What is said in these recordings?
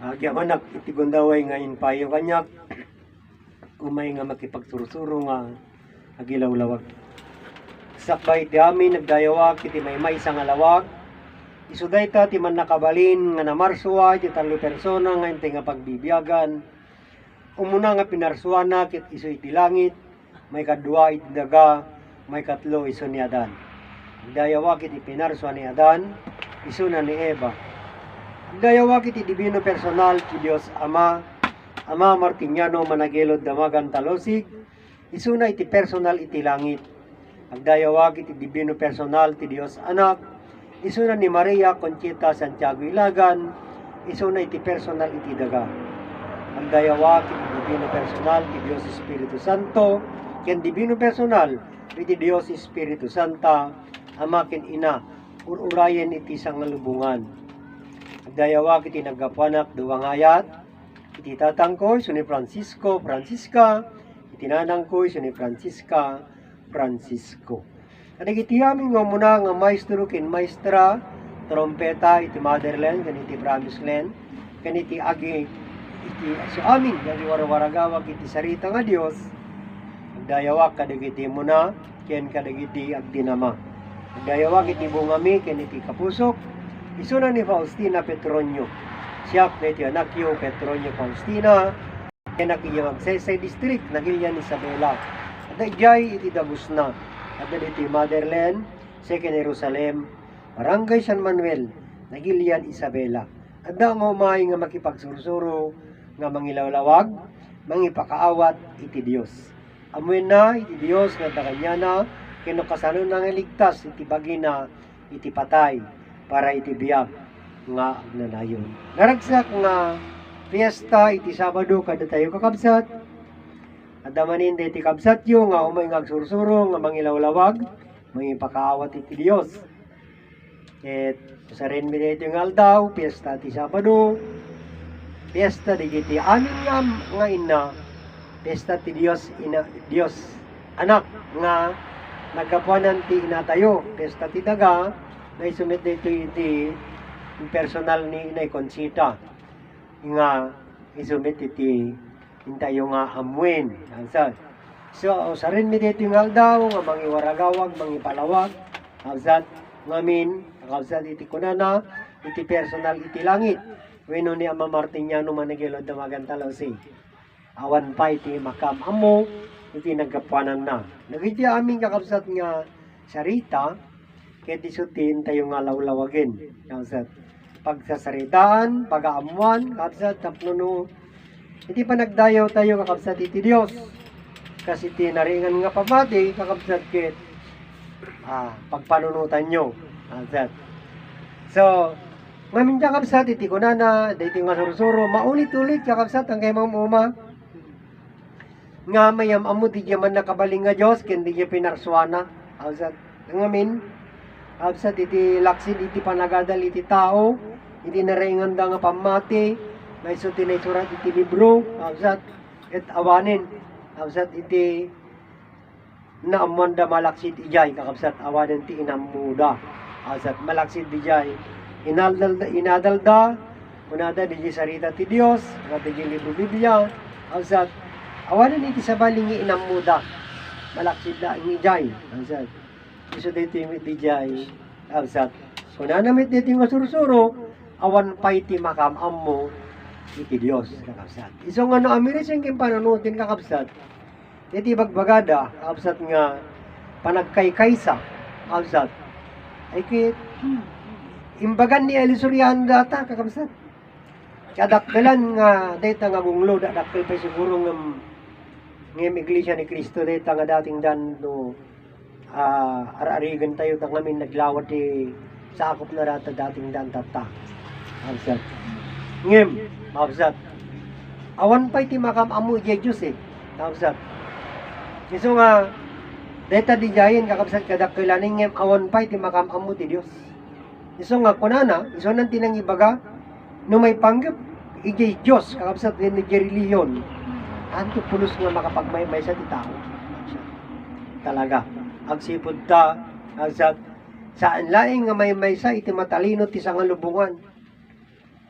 Agyaman iti gundaway nga inpayo kanyak umay nga makipagsurusuro nga agilawlawag. Sakbay ti amin nagdayawag iti may sa nga lawag. Isuday ta ti man nakabalin nga namarsuwa iti 3 persona nga inte nga pagbibiyagan. Umuna nga pinarsuana kit isu iti langit, may kadua iti daga, may katlo isu ni Adan. Nagdayawag iti pinarsua ni Adan, isu na ni Eva. Nagdayawag iti divino personal ti Dios Ama, Ama Martiniano Managilod Damagan Talosig, isu na iti personal iti langit. Nagdayawag iti divino personal ti Dios Anak, isu na ni Maria Conchita Santiago Ilagan, isu na iti personal iti daga. Nagdayawag iti divino personal ti Dios Espiritu Santo, ken divino personal iti Dios Espiritu Santa, Ama ken Ina, ururayen iti sangalubungan. Nagdayawag iti naggapuanak duwang ayat, iti tatang ko isu ni Francisco, Francisca, iti nanang ko isu ni Francisca, Francisco. Kadagiti amin nga muna nga maestro ken maestra, trompeta iti motherland, ken iti promised land, ken iti agi iti so amin dali warawaragawag iti sarita nga Dios. Nagdayawag kadagiti muna ken kadagiti agdinama. Nagdayawag iti bungami ken iti kapusok. Isu na ni Faustina Petronio. Siya iti anakyo Petronio Faustina. Ken akiyo Magsaysay District nagilyan Isabela. At dayjay iti Dabusna. At iti Motherland, Second Jerusalem, Barangay San Manuel, nagilyan Isabela. At da nga umay nga makipagsursuro nga mangilawlawag, mangipakaawat iti Dios. Amuin na iti Dios nga dakanyana ken kasano na nga ligtas iti bagina iti patay para iti biag nga agnanayon. Naragsak nga fiesta iti Sabado kada tayo kakabsat. Adamanin iti kabsat yo nga umay nga agsursuro nga mangilawlawag, mangipakaawat iti Dios. Et sarin mi iti nga aldaw, fiesta iti Sabado. Fiesta digiti amin nga ina, fiesta ti Dios ina Dios anak nga nagkapuanan ti inatayo, fiesta ti daga na isumit dito iti personal ni Inay Conchita nga isumit iti intayo nga amuin. So sarin mi dito nga aldaw nga mangiwaragawag, mangipalawag, hawsat ngamin, hawsat iti kunana, iti personal iti langit. Weno ni Ama Martiniano Managilod Damagan Talosig. Awan pa iti makam amo, iti nagkapuanan na. Nagiti aming kakabsat nga sarita, ket isutin tayo nga lawlawagin. Kakabsat, pagsasaritaan, pag-aamuan, kakabsat, tapnuno, iti pa nagdayaw tayo kakabsat iti Dios. Kasi iti naringan nga pamati, kakabsat ket, pagpanunutan nyo. Kakabsat. So, ngamin kakabsat, iti kunana, dito nga surusuro, maulit-ulit kakabsat, ang kay mamuma. Nga mayam amo, di man nakabaling nga Diyos, kendi niya pinarsuana. Kakabsat, ngamin, kakabsat, iti laksin, iti panagadal, iti tao, iti naringan da nga pamati, na iso tinaysurat iti libro, kakabsat, et awanin, kakabsat, iti naamuan da malaksid ijay, kakabsat, awanin ti inamuda, kakabsat, malaksid ijay, inadalda, unada di sarita ti Dios, unada di libro Biblia, kakabsat, awanin iti sabaling inamuda, malaksid da ijay, kakabsat, iso dito yung ijay, kakabsat, kunanamit dito yung sursuro, awan pa iti makamam mo, iti Dios kakabsat. Iso nga no amirising kim pananutin kakabsat. Iti bagbagada kakabsat nga panagkaykaysa kakabsat. Ay kit imbagan ni Elisurian data kakabsat. Kadakkelan nga data nga gunglo dakkel pa siguro ng iglesia ni Cristo data nga dating dan no ararigan tayo ta ngamin naglawat ti sakop na rata dating dan tata. Kakabsat. Ngem kakabsat, awan pa iti makam amu iti Diyos kakabsat. Iso nga, deta di jayin kakabsat kadakkilaning ngem awan pa iti makam amu ti Diyos. Iso nga kunana, iso nang tinang ibaga, no may panggap, iti Diyos kakabsat din iti reliyon, anto pulos nga makapagmaymay sa ti tao. Talaga, agsipod ta, kakabsat, saan laing nga may sa iti matalino ti sangalubungan.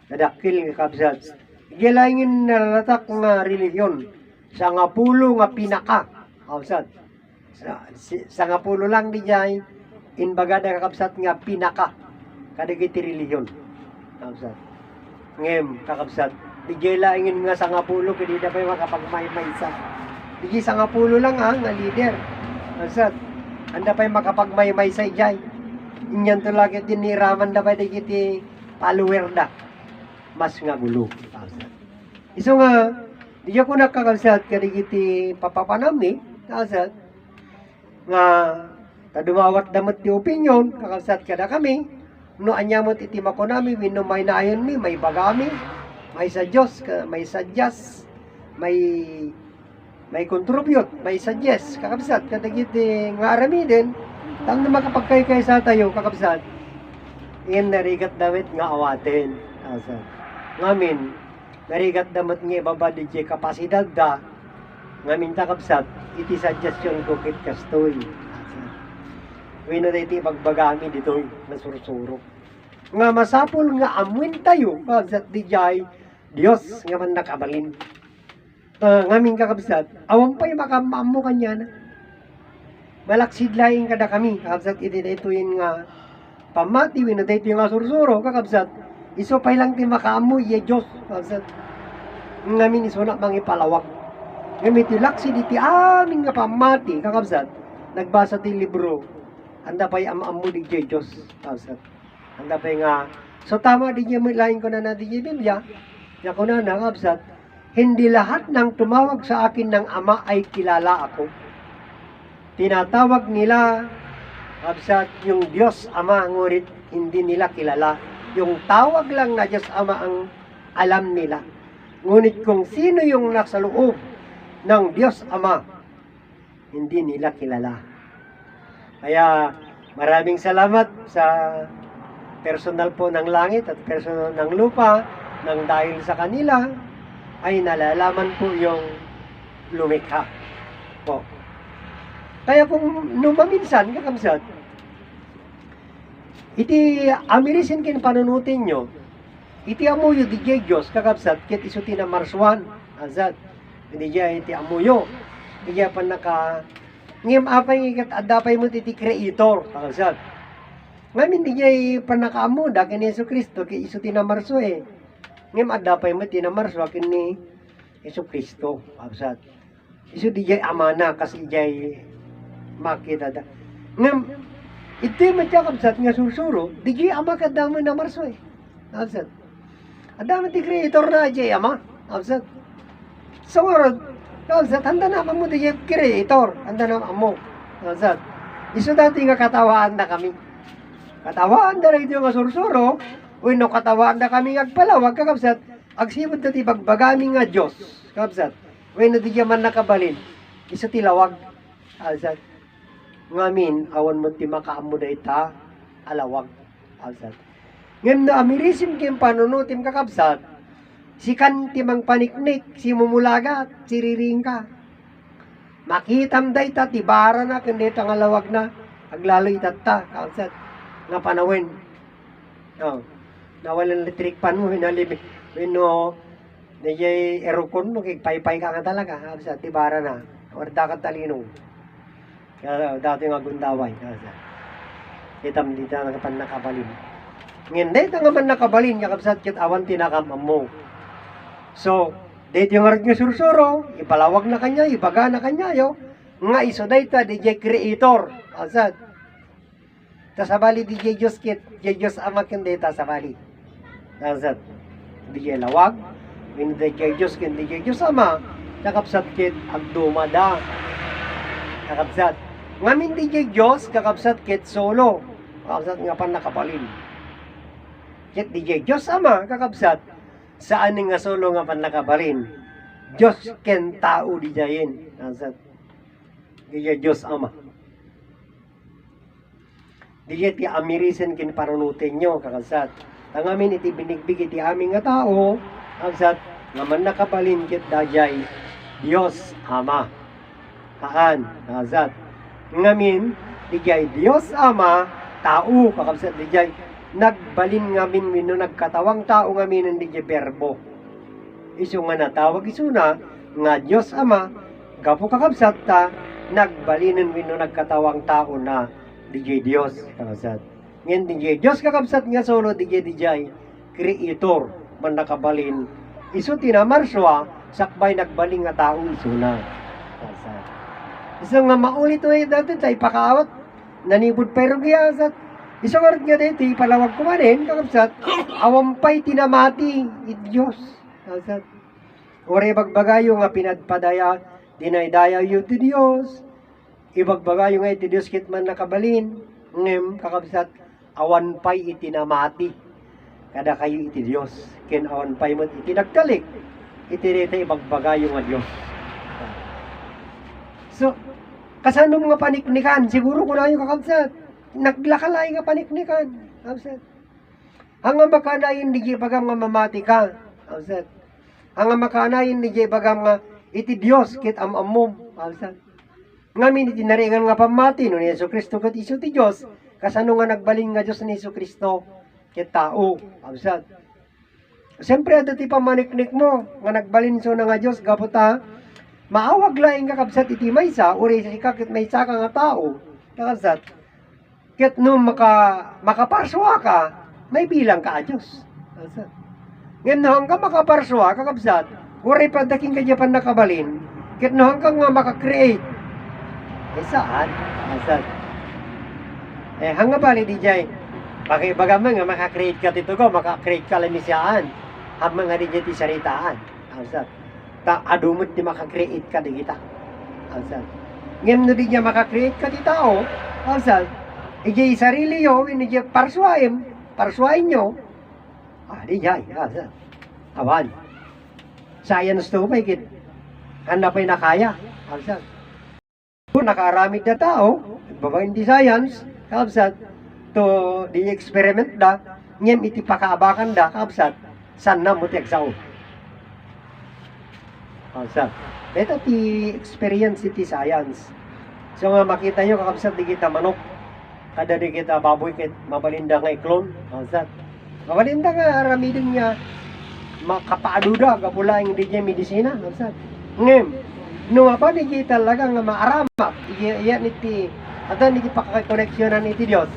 Kadakil kakabsat, Gilaingin nalatak nga relihiyon. Sa nga pulo nga pinaka. Kapsat. Sa nga pulo lang di jay. Inbaga na kakabsat nga pinaka. Kadagiti relihiyon. Kapsat. Ngem, kakabsat. Di gilaingin nga sa nga pulo. Kadi na pa yung makapagmaymaysa. Di sa nga pulo lang nga leader. Kapsat. Anda pa yung makapagmaymaysa jay. Inyan to lagi tiniraman na pa di follower da. Mas nga gulo. Iso nga, di ako nakakalsat kadigiti papapanami, kalsat, nga kadumawat damot ti opinion, kakalsat kada kami, no anyamot iti mako nami, wino may naayon mi, may bagami, may sa Diyos, may suggest, may contribute, may suggest, kakabsat, kadigiti nga arami din, tang na makapagkay sa tayo, kakabsat, ngayon narigat damit nga awatin, kalsat. Ngamin, narigat damat nga ibaba di kapasidad da, ngamin takapsat, iti suggestion ko kit kastoy. Wino na iti magbagami dito, nasursuro. Nga masapul nga amuin tayo, kapsat di jay, Diyos nga man nakabalin. Ngamin kakapsat, awan pa'y makamamo kanya na. Malaksid laing kada kami, kakapsat iti dito yun nga, pamati, wino dito yung nga sursuro, kakapsat, iso pa lang ti makaamoy ye Diyos. Ngamin iso na mangipalawak. Ngamin ti laksi di ti amin nga pamati. Kakabsat, nagbasa ti libro. Anda pa'y amamu di je Diyos. Kakabsat. Anda pa'y nga. So tama di je lain ko na di je Biblia. Ya ko na kakabsat. Hindi lahat ng tumawag sa akin ng Ama ay kilala ako. Tinatawag nila kakabsat yung Diyos Ama ngurit hindi nila kilala. Yung tawag lang na Diyos Ama ang alam nila. Ngunit kung sino yung nasa loob ng Diyos Ama, hindi nila kilala. Kaya maraming salamat sa personal po ng langit at personal ng lupa nang dahil sa kanila ay nalalaman po yung lumikha po. Kaya kung numaminsan, kakamsat, iti amirisin kin panunutin nyo, iti amuyo di jay Diyos, kakabsat, kit isuti na marswan, azat, hindi jay iti amuyo, hindi jay pa naka, ngayam apay ikat adapay mo iti creator, kakabsat. Ngayon hindi jay pa nakaamu, dakin ni Yesu Kristo, kit isuti na marso ngayam adapay mo iti na marso, akin ni Yesu Kristo, kakabsat. Isu di jay amana, kasi jay makita da. Ngayam, ito yung matyakamsat nga sursuro, di jay ama kadamo na marso Absat. Adamo ti creator na jay ama. Absat. So ngayon, absat, handa naman mo di jay creator. Handa naman mo. Absat. Iso dati nga katawaan na kami. Katawaan na rin yung nga sursuro, uy no katawaan na kami agpalawag, kakabsat, agsimod na ti bagbagami nga Diyos. Kakabsat. Uy no di jay man nakabalin. Iso tilawag. Absat. Ngamin, awan mo ti makaamo da ita, alawag. Absat. Ngam na amirisim kim panunutim kakabsat, si kan timang paniknik, si mumulagat, si riring ka. Makitam da ita, tibara na, kundi ita nga lawag na, aglalo itata, kakabsat, nga panawin. Oh, nawalan electric pan mo, hinalibig, wino, niyay erokon mo, kikpaypay ka nga talaga, kakabsat, tibara na, warda ka talinong. Kaya dati nga gundaway. Itam dito nga pan nakabalin. Ngayon, dito nga man nakabalin, kakabsat kit awan tinakam mo. So, dito yung nga sursuro, ipalawag na kanya, ibaga na kanya, yo. Nga iso dito, DJ Creator. Kakabsat. Tasabali DJ Diyos kit, DJ Diyos amak yung dito sabali. Kakabsat. DJ Lawag, DJ Diyos kit, DJ Diyos ama, kakabsat kit, agdumada. Kakabsat. Ngamin di jay Diyos, kakabsat kit solo. Kakabsat nga pan nakabalin. Kit di jay Diyos ama, kakabsat. Saan nga solo nga pan nakabalin. Diyos ken tao di jayin. Kakabsat. Di jay Diyos ama. Di jay ti amirisen kin parunutin nyo, kakabsat. Tangamin iti binigbig iti aming nga tao, kakabsat. Nga man nakabalin kit dajay Diyos ama. Kaan, kakabsat. Ngamin, dijay Diyos Ama, tao, kakabsat dijay, nagbalin ngamin mino nagkatawang tao ngamin ang dijay berbo. iso nga natawag isuna nga Dios Ama gapo kakabsat ta nagbalinin wino nagkatawang tao na DJ Dios kakabsat. Ngayon DJ Dios kakabsat nga solo DJ creator man nakabalin iso tinamarswa sakbay nagbaling nga tao isuna kakabsat. Iso nga maulit ay dati tay pakaawat nanibod pero giyasat iso nga nga dito ipalawag ko manin kakabsat awampay tinamati Diyos kakabsat. Ore bagbagayo nga pinadpadaya dinaydaya yu ti Dios. Ibagbagayo nga iti Dios kit man nakabalin. Ngem kakabsat awan pay iti namati. Kada kayo iti Dios. Ken awan pay mo iti nagtalik. Iti dita ibagbagayo nga Dios. So kasano nga paniknikan siguro ko na yung kakabsat. Naglakalay nga paniknikan. Kakabsat. Hanga makanayin di bagam nga mamati ka. Kakabsat. Hanga makanayin di bagam nga iti Dios kit amamom alsan ngamin iti naringan nga pamati no ni Yesu Kristo ket isu ti Dios kasano nga nagbaling nga Dios ni Yesu Kristo ket tao alsan siyempre ato ti pamaniknik mo nga nagbalin so na nga Dios gaputa maawag laing nga kabsat iti maysa uri sa ket maysa ka nga tao kabsat ket no makaparswa ka may bilang ka a Dios alsan ngem no hanggang makaparswa kakabsat uri pa daking kanya pa nakabalin, kit no hanggang nga makakreate. Saan? Saan? Hanggang bali di jay, bagay nga makakreate ka dito ko, makakreate ka lamisiyaan, hamang nga di jay ti saritaan. Saan? Ta adumot di makakreate ka di kita. Saan? Ngem no di jay makakreate ka di tao, saan? Ijay sarili yo, ini jay parswain nyo, di jay, saan? Awan. Science to may kit handa pa'y nakaya kabsat kung nakaaramid na tao babain di science kabsat to di experiment da ngem iti pakaabakan da kabsat san na mo ti agsaw kabsat ito ti experience iti science so nga makita nyo kakabsat di kita manok kada di kita baboy kit mabalinda nga iklon kabsat mabalinda nga aramidin niya makapaaduda kapula yung di medisina kabsat ngem no apa di talaga nga maaramak iyan iti ato niti pakakoneksyonan iti Dios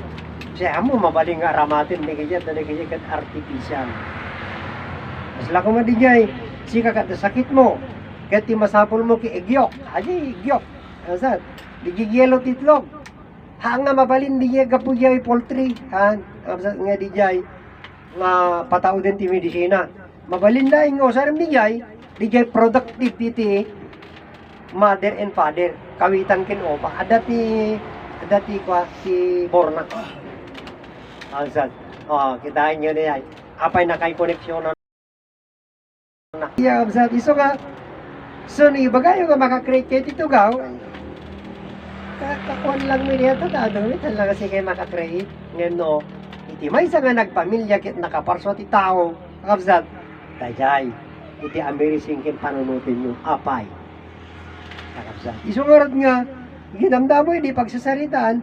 siya mo mabaling nga aramatin di kaya kat artificial asla ko madijay sika kat sakit mo kat ti masapol mo ki igyok aji igyok kabsat di gigelo titlog hanga mabalin di gapuya poultry han kabsat nga dijay nga patao din ti medisina mabalinda ingo sarang dijay productive iti mother and father kawitan ken opa adati kwa si borna alsat kitain nyo na apay nakay koneksyon na absat iso nga so ni bagayo nga makakreate ito gaw kakuan lang mo niya ito dadawit talaga si kay makakreate ngayon no iti may isa nga nagpamilya kit nakaparso ti tao absat dayay iti amazing ken panunutin yung apay kakabsat isungarad nga ginamda mo di pagsasaritaan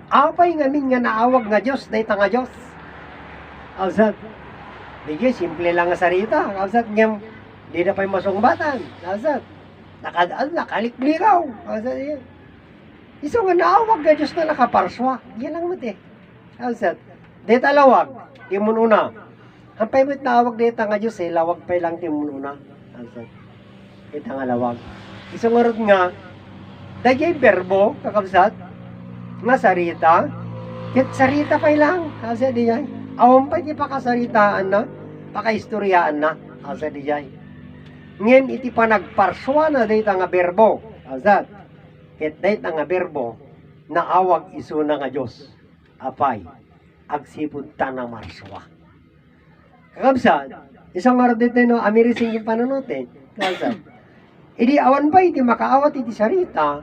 apay nga min nga naawag nga Dios dayta nga Dios kabsat di simple lang nga sarita kabsat ngem di na pay masungbatan kabsat nakalikligaw kabsat iso nga naawag nga Dios na nakaparswa yan lang mo te kabsat dayta lawag imununa hampay mo't nawag dito nga Diyos lawag pa lang timununa. Ito nga lawag. Isungarod nga, dagay berbo, kakabsat, nga sarita, kit sarita pa lang, kasi di jay. Awang pa di pakasaritaan na, pakaistoryaan na, kasi di jay. Ngayon iti pa nagparswa na dito nga berbo, kakabsat, kit dito nga berbo, naawag iso na nga Diyos, apay, agsipod ta na marswa. Kakabsat, isang maradit no amirising yung panunutin. Kakabsat, idi awan pa iti makaawat iti sarita,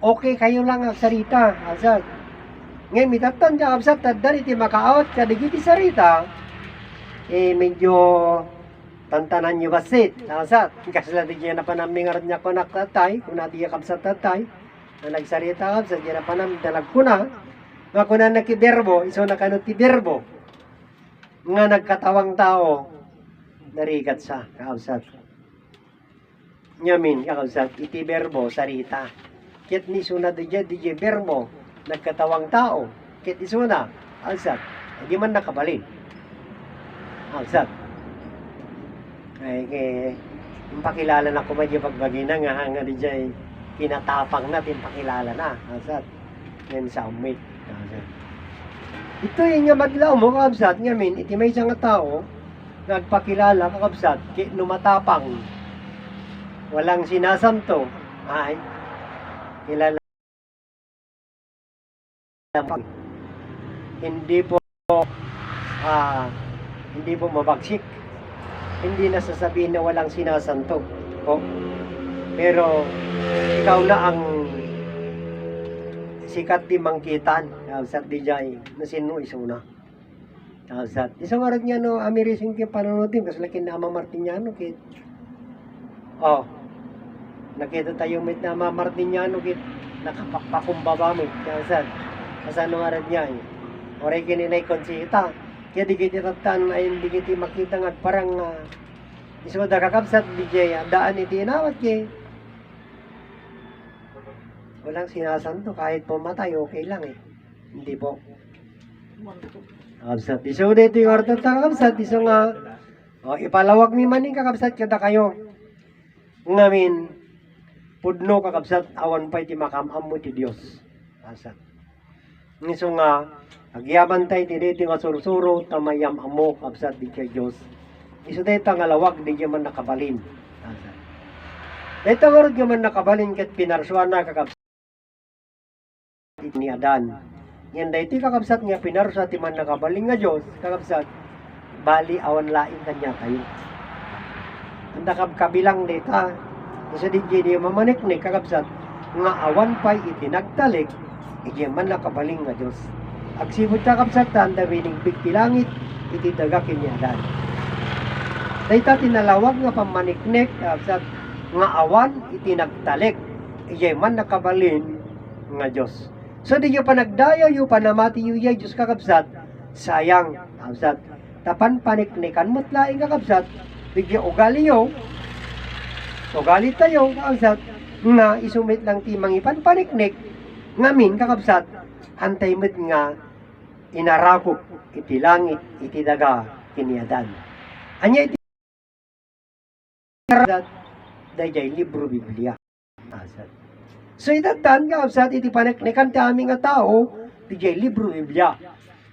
okay kayo lang ang sarita. Kakabsat, ngayon mitatan kakabsat, taddan iti makaawat kadig iti sarita, medyo tantanan nyo basit. Kakabsat, kasla di na panaming niya ko naktatay, kung nati kakabsat tatay, na nagsarita kakabsat, di na panam dalag ko na, nga kunan nakiberbo, iso na kanot ti berbo, nga nagkatawang tao narigat sa kakabsat Nyamin, kakabsat, iti berbo, sarita. Kit ni suna di berbo, nagkatawang tao. Kit isuna, alsat, di man nakabalin. Alsat. Ay, yung pakilala na ko medyo pagbagina nga di jay kinatapang natin pakilala na. Alsat. Yan sa umit. Alsat. Ito yung nga madlaw mo, kakabsat, nyamin, iti may isang tao, nagpakilala, kakabsat, numatapang, walang sinasanto, ay, kilala, hindi po, hindi po mabagsik, hindi nasasabihin na walang sinasanto, po. Pero, ikaw na ang sikat di mangkitan, kakabsat, di jay, na sino isuna. Kakabsat, isang arat niya no, amirising kayo panonotin, kasi laki na Ama Martiniano, kit, nakita tayo mit na Ama Martiniano, kit, nakapakpakumbaba mo, kakabsat, kasano arat niya, oray kininay konsita, kaya di kiti tatan, ay di kiti makita nga, parang, iso da kakabsat, di jay, daan iti inawat kay, walang sinasanto, kahit pumatay, okay lang eh. Hindi po. Kakabsat, iso dito yung orta kakabsat, iso nga, ipalawag mi maning kakabsat, kada kayo. Ngamin, pudno kakabsat, awan pa iti makamam mo ti Diyos. Kakabsat. Iso nga, agyaman tayo ti dito nga sursuro, tamayam amo, kakabsat, di kay Diyos. Iso dito nga lawag, di man nakabalin. Kakabsat. Dito nga man nakabalin, kat pinarsuan na kakabsat. Ni Adan. Yan da iti kakabsat nga pinarsa ti man nakabaling nga Diyos, kakabsat, bali awan laing kanya kayo. Anda kabilang dita, isa di di mamaniknik kakabsat, nga awan pa'y itinagtalik, iti man nakabaling nga Diyos. Agsibot kakabsat, anda wining bigti langit, iti daga kini Adan. Dita tinalawag nga pamaniknik, kakabsat, nga awan itinagtalik, iti man nakabalin nga Diyos. So di yung panagdayo yung panamati yung Diyos kakabsat, sayang, kakabsat, tapan paniknikan mo't laing kakabsat, bigyan ugali yung, ugali tayo kakabsat, nga isumit lang timang ipan paniknik, ngamin kakabsat, hantay mo't nga, inarakop, iti langit, iti daga, kiniadan. Anya iti kakabsat, dayjay libro Biblia, kakabsat. So itatan nga absat iti paniknikan ti aming nga tao, DJ libro Biblia.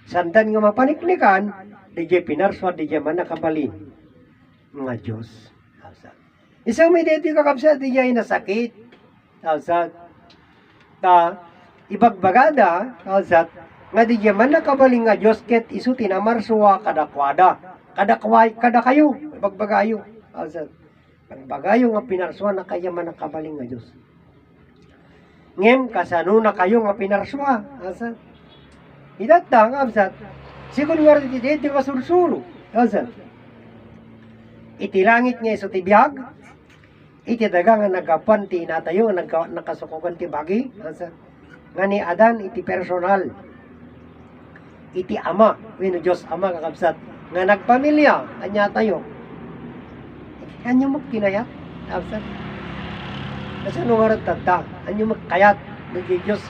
Sandan nga mapaniknikan, DJ pinarswa, DJ man nakabalin. Nga Diyos. Absat. Isang may dito kakabsat, DJ nasakit. Absat. Ibagbagada, absat, nga DJ man nakabalin nga Diyos, ket isu tinamarswa kadakwada. Kada kayo, ibagbagayo. Absat. Ibagbagayo nga pinarswa na kaya man nakabalin nga Diyos. Ngem kasano na kayo nga pinarswa. Asat. Idatang absat. Sigun nga rin iti nga sursuro. Asat. Iti langit nga iso ti biyag. Iti daga nga nagapan ti inatayo nakasukukan ti bagi. Asat. Nga ni Adan iti personal. Iti ama. Wino Diyos ama kakabsat. Nga nagpamilya. Anya tayo. Anyo mo kinayat. Absat. Kasi nung marat tata, anyo magkayat, naging Diyos,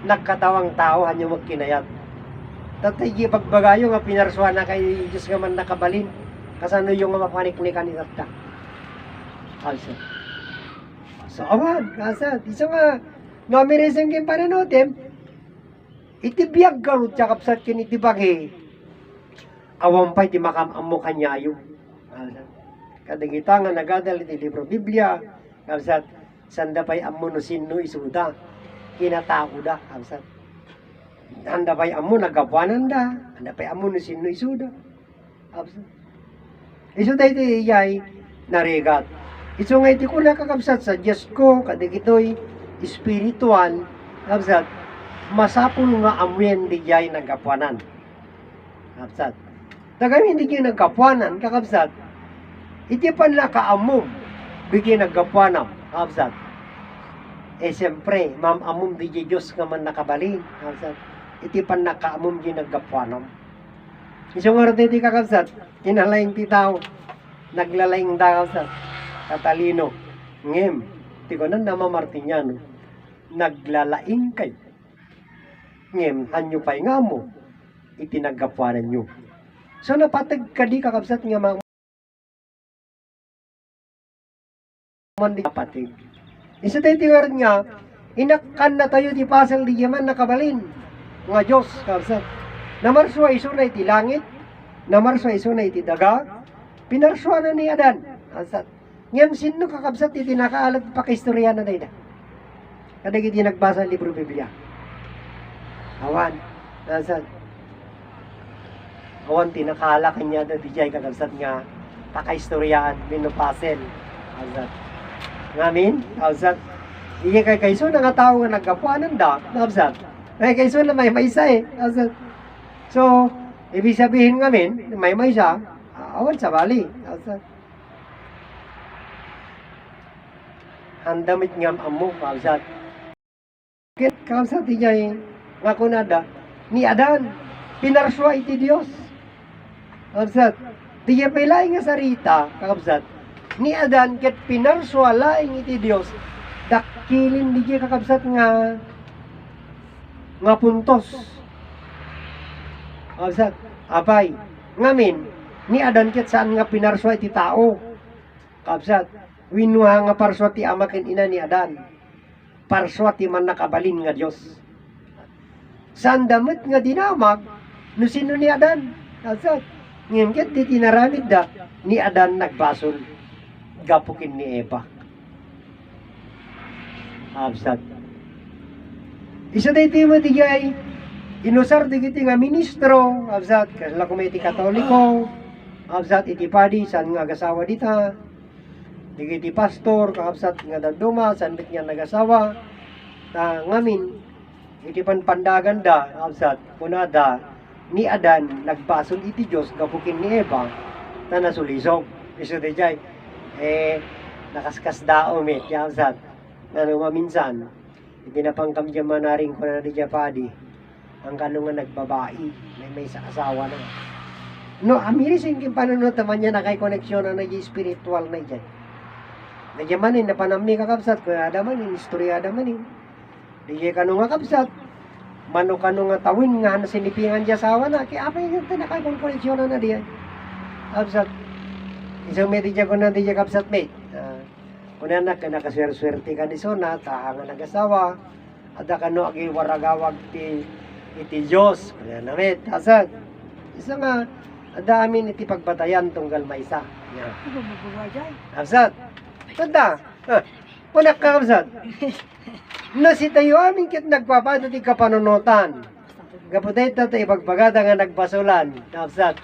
nagkatawang tao, anyo magkinayat. Tatay, pagbagayo nga pinarswa na kay Diyos nga man nakabalin, kasano yung nga mapaniknikan ni tata. Also. So, awan, kasat, isa nga, namirisang kim pananotem, itibiyag ka rin, tsakapsat kin itibagi, awan pa iti makamamo kanyayo. Kadagita nga nagadal iti libro Biblia, kasat, sanda pa'y amo no sino isuda, kinatao da, kapsat. Anda pa'y amo nagkapuanan da, anda pa'y amo no sino isuda, kapsat. Isuda ito iyay narigat. Iso nga iti ko nakakapsat sa Diyos ko, kadigito'y spiritual, kapsat, masapul nga amuyan di iyay nagkapuanan. Kapsat. Tagay hindi kayo nagkapuanan, kakapsat, iti pan nakaamom, bigyan nagkapuanan. Kapsat. Siyempre, amom di Diyos nga man nakabalin. Kapsat. Iti pan nakaamom di naggapuanom. Isang oras di kakapsat, inalaing ti tao, naglalaying da kapsat, katalino. Ngem, ti ko na namamartinyano, naglalaing kay. Ngem, anyo pa'y nga mo, itinaggapuanan nyo. So napatag ka di kakabsat nga mandi kapatig. Isa tayo tingaran nga, inakan na tayo di pasal di yaman nakabalin. Nga Diyos, kakabsat. Namarswa iso na iti langit, namarswa iso na iti daga, pinarswa na ni Adan. Kakabsat. Ngayon sino kakabsat iti nakaalat pa kaistorya na dahil. Kadag iti nagbasa ang libro Biblia. Awan, kakabsat. Awan tinakala kanya na di jay kakabsat nga pakaistoryaan, minupasel. Kakabsat. Ngamin, kakabsat. Iya kay kayso na nga tao nga nagkapuanan da, kakabsat. Ay kayso na may maysa eh. Kakabsat. So, ibig sabihin ngamin, may maysa, awan sa bali. Kakabsat. Handamit ngam amo, kakabsat. Kakabsat di jay nga kunada, ni Adan, pinarswa iti Diyos. Kakabsat, di jay pailaing nga sarita, kakabsat, ni Adan ket pinarswa laing iti Dios dakilin di kakabsat nga puntos. Kakabsat apay ngamin ni Adan ket saan nga pinarswa iti tao. Kakabsat winwa nga parswa ti ama ken ina ni Adan, parswa ti man nakabalin nga Dios. Saan damit nga dinamag no sino ni Adan. Kakabsat ngem ket ti tinaramid da ni Adan nagbasol gapukin ni Eva. Absat. Isa tayo mo tigay, inusar iti nga ministro, absat, kasala kumiti katoliko, absat iti padi, saan nga agasawa dita, iti pastor, kakabsat nga daduma, saan bit nga nagasawa, ta ngamin, iti panpandagan da, absat, punada, ni Adan, nagbasol iti Diyos, gapukin ni Eva, na nasulisog. Isa tayo nakaskas dao met yasat nga maminsan itinapangkam dyan manaring ko na di padi ang kanong nga nagbabai may sa asawa na no amiris yung panunod naman niya na kay koneksyon na spiritual na dyan nagyamanin na panamni kakabsat kaya adamanin istorya adamanin di kanong nga kapsat mano kanong nga tawin nga na sinipingan dyan asawa na kaya apa yung tinakay kong koneksyon na diyan kapsat. Isang may di ko na di kapsat mate. Una na nakaswerte ka ni Sona, tahangan nag-asawa. Ada ka no agi waragawag iti Diyos. Kaya na mate, asad. Isa nga, ada amin iti pagbatayan tunggal maysa. Asad. Tanda. Una ka kapsat. No si tayo amin kit nagpapado ti kapanunutan. Kaputay tayo ipagpagada nga nagbasulan. Asad.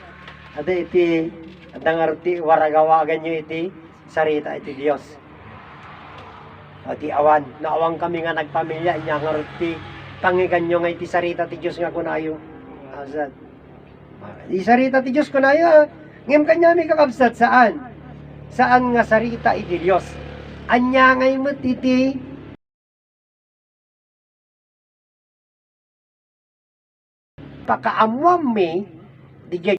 Ada iti adang arti waragawagan nyo iti sarita iti Dios. Ati awan, naawang kami nga nagpamilya inya nga arti pangigan nyo nga iti sarita ti Dios nga kunayo. Asad. Iti sarita ti Dios kunayo. Ngem kanya mi kakabsat saan? Saan nga sarita iti Dios? Anya ngay met iti pakaamuam mi di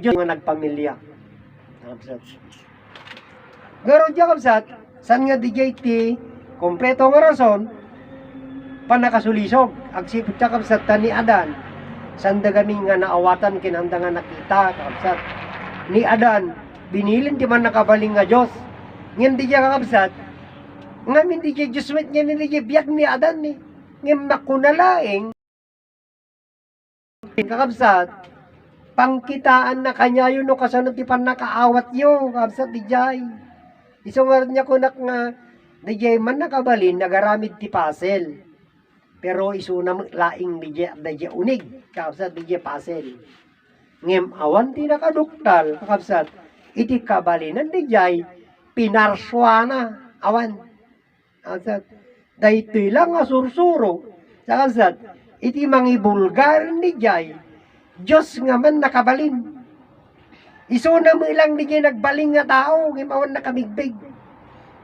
Diyos nga nagpamilya. Garo diya kapsat, saan nga DJ ti kompleto nga rason, panakasulisog. Agsipot siya kapsat ni Adan, saan dagami nga naawatan kinanda nga nakita kapsat. Ni Adan, binilin ti man nakabaling nga Diyos. Ngayon di diya kapsat, ngayon di diya Diyos wet nga ni diya biyak ni Adan ni. Ngayon nakunalaing, kakapsat, pangkitaan na kanya yun no kasanod ti pan nakaawat yun kapsat di jay iso nga niya kunak nga di jay man nakabalin nagaramid ti pasel pero iso na laing di jay unig kapsat di jay pasel ngem awan ti nakaduktal kapsat iti kabalinan di jay pinarswana awan kapsat daytoy lang nga sursuro kapsat iti mangibulgar di jay Diyos nga man nakabalin. Iso na mo ilang di kayo nagbaling nga tao, gimawan nakabigbig.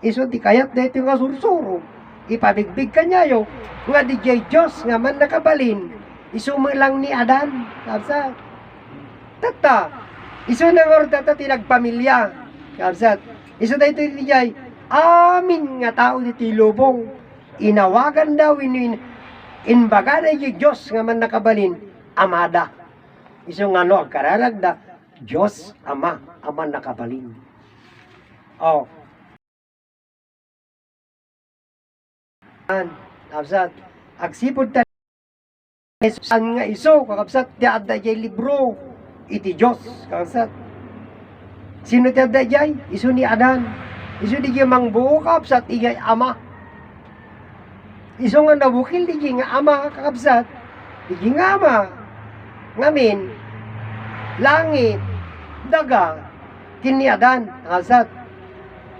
Iso di kayat dito nga sursuro. Ipabigbig ka niya yo. Nga di jay Diyos nga man nakabalin. Iso mo ilang ni Adan. Kapsat. Tata. Iso na nga tata tinagpamilya. Kapsat. Iso dito di jay. amin nga tao diti lubong. Inawagan daw inbaga na yung Diyos nga man nakabalin, amada. Iso nga no, agkaralag da, Diyos, Ama, Ama nakabalin. Oh. Kapsat, agsipod ta nga iso, kakapsat, tiada jay libro, iti Diyos, kakapsat. Sino tiada jay? Iso ni Adan. Iso di jay mangbuo, kakapsat, igay Ama. Iso nga nabukil, di jay nga Ama, kakapsat. Di jay nga Ama. Ngamin, langit, daga, kini Adan, kakapsat.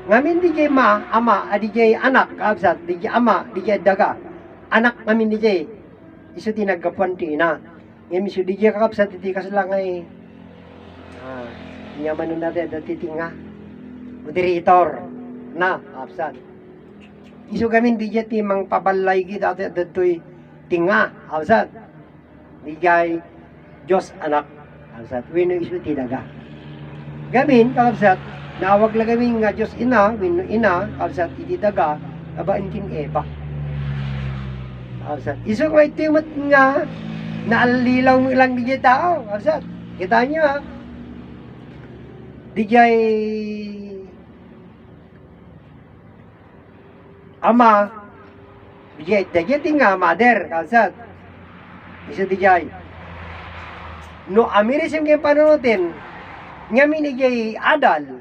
Ngamin di jay Ama, di jay anak, kakapsat, di jay Ama, di jay daga. Anak ngamin di jay. Iso tinagapuan ti ina. Ngayon iso di jay kakapsat, iti kaslang ay nyaman nun natin, dati tinga. Moderator na, kakapsat. Iso gamin di jay ti mang pabalay kita dati dato'y tinga, kakapsat. Di jay Diyos anak, kakapsat. Wino iso tinaga. Gamin, kakapsat, naawag lang gamin nga Diyos ina, wino ina, kakapsat, iti daga, abain kin Eva. Kakapsat. Iso nga itimot nga, naalilaw mo lang di jay tao, kakapsat. Kita nyo ha. Di jay Ama, di jay tinga, mother, kakapsat. Iso di jay. No, amiris yung kayong panunutin, ngamin ijay adal,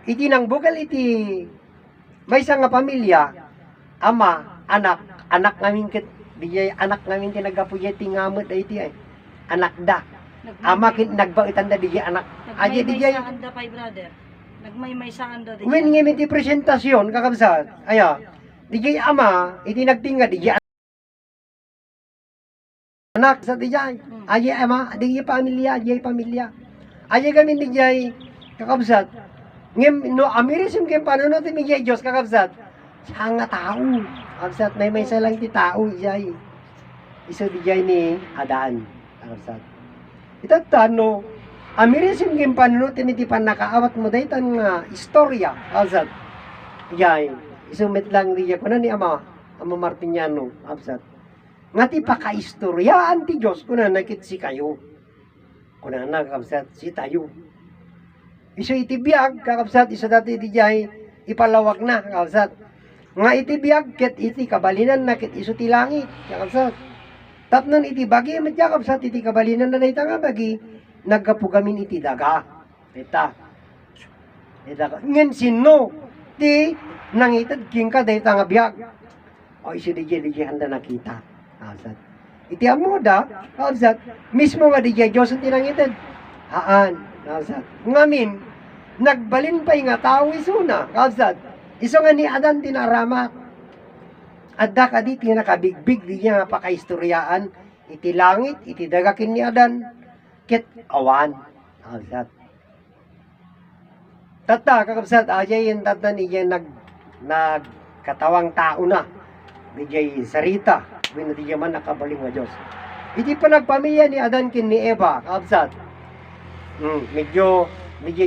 iti nang bukal iti may nga pamilya, ama, anak ngamin kit, dijay anak ngamin tinagapuya ti ngamot da iti ay, anak da, ama kin nagbaitan da dijay anak, aja dijay, Nagmay-may saan da pay brother, nagmay-may saan da dijay. when ngamin ti presentasyon, kakabsat, aya, dijay ama, iti nagtinga, dijay anak sa dijay, aja ama, dijay pamilya, aja gamin dijay kakabsat. Ngem no amirisim kem panunot mi jay Dios kakabsat. Sanga tao. Kakabsat may salang ti tao jay. Iso dijay ni Adan kakabsat. Itatan no amirisim kem panunot mi ti panakaawat mo daytan nga istorya kakabsat. Jay iso metlang dijay kuno ni ama Martiniano kakabsat. Ngati pakaistoryaan ti Dios kuno nakit si kayo. Kuna na kakabsat si tayo. Iso itibiyag kakabsat iso dati iti jay ipalawak na kakabsat. Nga itibiyag ket iti kabalinan na ket iso ti langit kakabsat. Tapnon iti bagi met kakabsat iti kabalinan na dayta nga bagi naggapugamin iti daga. Eta. Ngen sino ti nangitad king ka dayta nga biyag. O iso di jay handa nakita kakabsat. Iti amoda, kakabsat, mismo nga di jay Diyos ang tinangitid. Haan, kakabsat. Ngamin, nagbalin pa'y nga tao isuna, kakabsat. Iso nga ni Adan tinaramak. Adda ka di tinakabigbig, di niya nga pakaistoryaan. Iti langit, iti dagakin ni Adan. Ket awan, kakabsat. Tata, kakabsat, ajay yung tata ni jay nagkatawang tao na. Di jay sarita. Wino di man nakabaling nga Diyos. Iti pa nagpamilya ni Adan kin ni Eva, kakabsat. Medyo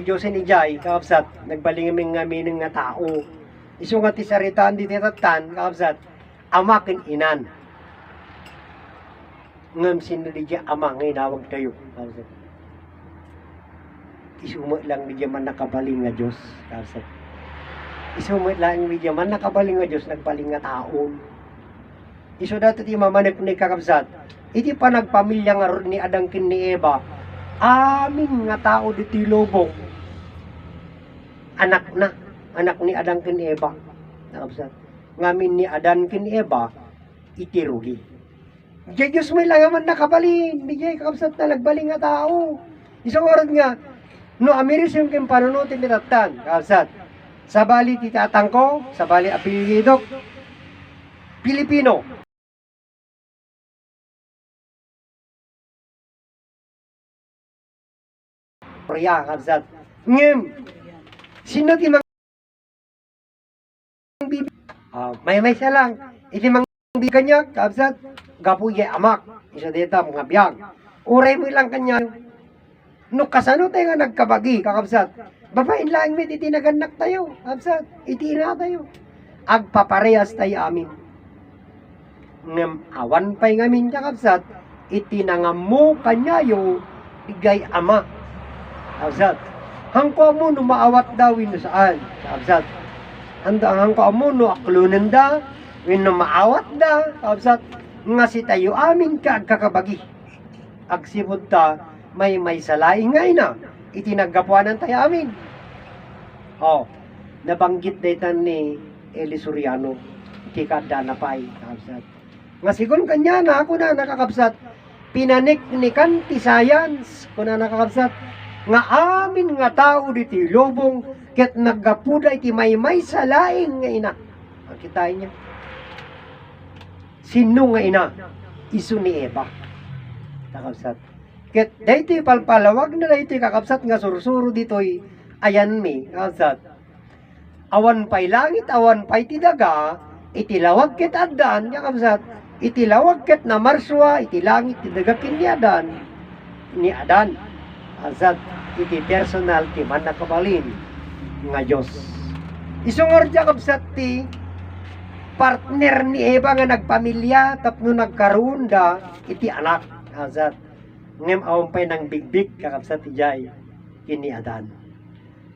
Diyos ni Jay, kakabsat. Nagbaling nga minang nga tao. Iso nga ti saritaan di titatan, kakabsat. Ama kin inan. Ngam sino di Jay ama nga inawag tayo, kakabsat. Iso mo lang di man nakabaling nga Diyos, kakabsat. Iso mo lang di man nakabaling nga Diyos, nagbaling nga taon. Iso dati ti mamanek ni kakabsat. Iti pa nagpamilya nga ni Adan kin ni Eva. Amin nga tao diti lubong. Anak ni Adan kin Eva. Kakabsat. Ngamin ni Adan kin Eva, iti rugi. Diyos may lang man nakabalin. Di jay kakabsat na nagbaling nga tao. Isang oras nga, no amiris yung kin panunutin ni Tatan. Kakabsat. Sabali ti tatang ko, sabali apelidok, Pilipino. Korea, kabsat. Ngem, sino ti mga bibi? May siya lang. Iti mga bibi kanya, kabsat. Gapuye amak. Isa dita mga biyag. Uray mo lang kanya. No kasano tayo nga nagkabagi, kakabsat. Babain lang mit iti naganak tayo. Absat, iti na tayo. Agpaparehas tayo amin. Ngem awan pa'y ngamin kakabsat, iti nangamu kanyayo, igay ama. Absat, hangko mo no maawat daw no saan. Absat, handa hangko mo no aklunan da, no maawat da. Absat, nga si tayo amin kakabagi. Agsibod ta, may salaing ngay na. Itinagapuanan tayo amin. Nabanggit daytan ni Eli Soriano. Iti kada na pa'y kakabsat. Nga sigon kanya na ako na nakakabsat. Pinanik ni kanti science ko na nakakabsat. Nga amin nga tao diti lobong ket naggapuda iti may salaing nga ina. Makitain niya. Sino nga ina? Isu ni Eva. Kakabsat. Ket daytoy palpalawag na daytoy kakabsat nga sursuro ditoy ayan mi kakabsat. Awan pay langit, awan pay tidaga, itilawag ket addan kakabsat. Itilawag ket na marswa, iti langit tidaga ken ni Adan. Kakabsat iti personal ti man nakabalin nga Dios. Isungor kakabsat ti partner ni Eva nga nagpamilya tapno nagkaroon da iti anak. Kakabsat. Ngem awang pa'y nang bigbig kakabsat ti jay kini Adan.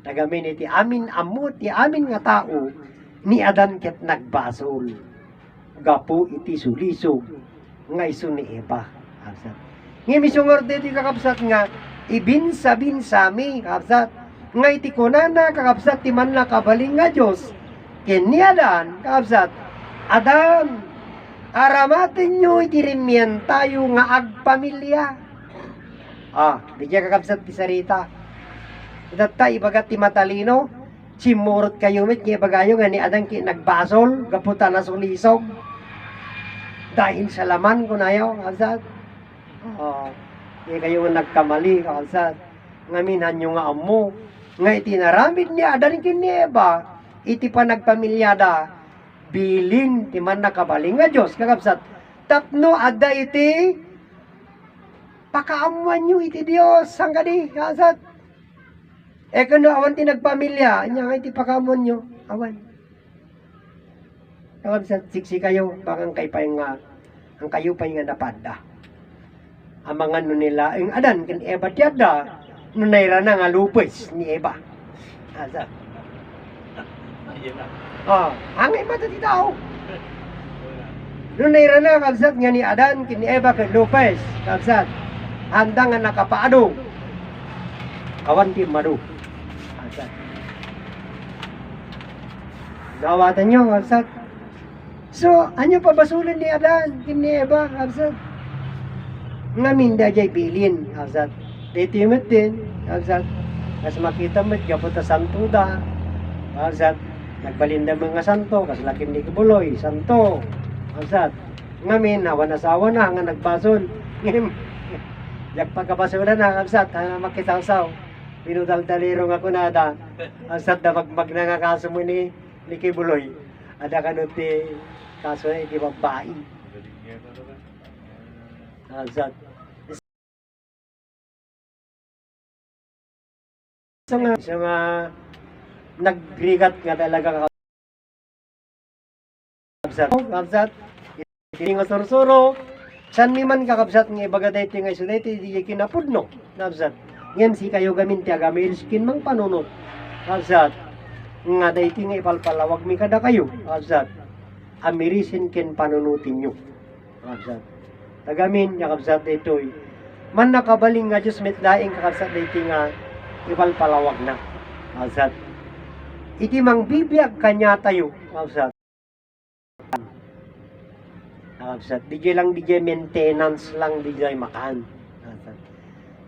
Nagamin iti amin ammo ti amin nga tao ni Adan ket nagbasol. Gapo iti sulisog nga isu ni Eva. Kakabsat. Ngem isungor diti kakabsat nga ibinsa mi kakabsat. Nga iti kunana kakabsat ti man nakabaling nga Dios ken ni Adan kakabsat. Adan, aramatin nyo iti rimyan tayo nga agpamilya. Bigyan kakabsat ti sarita. Itatta ibagat ti matalino, simurot kayo mit, nga ibagayo nga ni Adan ki nagbasol, gaputa na sulisog. Dahil sa laman kunayo, kakabsat. Nga kayo nga nagkamali, kakabsat. Ngaminhan nyo nga amo, nga itinaramid ni Adan ki ni Eva, iti pa nagpamilyada, bilin ti man nakabaling nga Diyos, kakabsat. Tapno adda iti pakaamuan nyo iti Diyos sangkadi kakabsat. Kano awan ti nagpamilya nya nga iti pakaamuan nyo awan kakabsat. Siksi kayo bakang kay pay nga ang kayo pay nga napada amangan no nila ang Adan ken Eva ti adda no nayra na nga lupes ni Eva kakabsat. Angay mata ti tao no nayra na kakabsat nga ni Adan ken ni Eva ken lupes kakabsat. Handa nga nakapaado awan ti madu. Gawatan nyo kakabsat. So anyo pabasulan ni Adan ken ni Eva kakabsat. Ngamin da jay bilin kakabsat. Dito yumit din kakabsat. Kas makita mo gaputa santo da kakabsat. Nagbalinda mga santo kas lakim ni Kibuloy santo kakabsat. Ngamin awan asawa na nga nagbasol. Ngim yak pagkabasulan na kakabsat makitawsaw. Pinudal-daliro nga kunada. Kakabsat na magmag na nga kaso mo ni Kibuloy. Ada kanot ti kaso na iti babae. Kakabsat. So nga nagrigat nga talaga kakabsat. Kakabsat. Iti nga sursuro. San mi man kakabsat nga ibagaday ti nga isulay ti di kinapudno. Kakabsat. Ngayon si kayo gamin ti agamil skin mang panunot. Kakabsat. Nga dayti nga ipalpalawag mi kada kayo. Kakabsat. Amirisin ken panunutin nyo. Kakabsat. Tagamin kakabsat ito'y man nakabaling nga Diyos mitlaing kakabsat dayti nga ipalpalawag na. Kakabsat. Iti mang bibiyag kanya tayo. Kakabsat. Kakabsat, DJ lang DJ maintenance lang DJ makan. Kakabsat.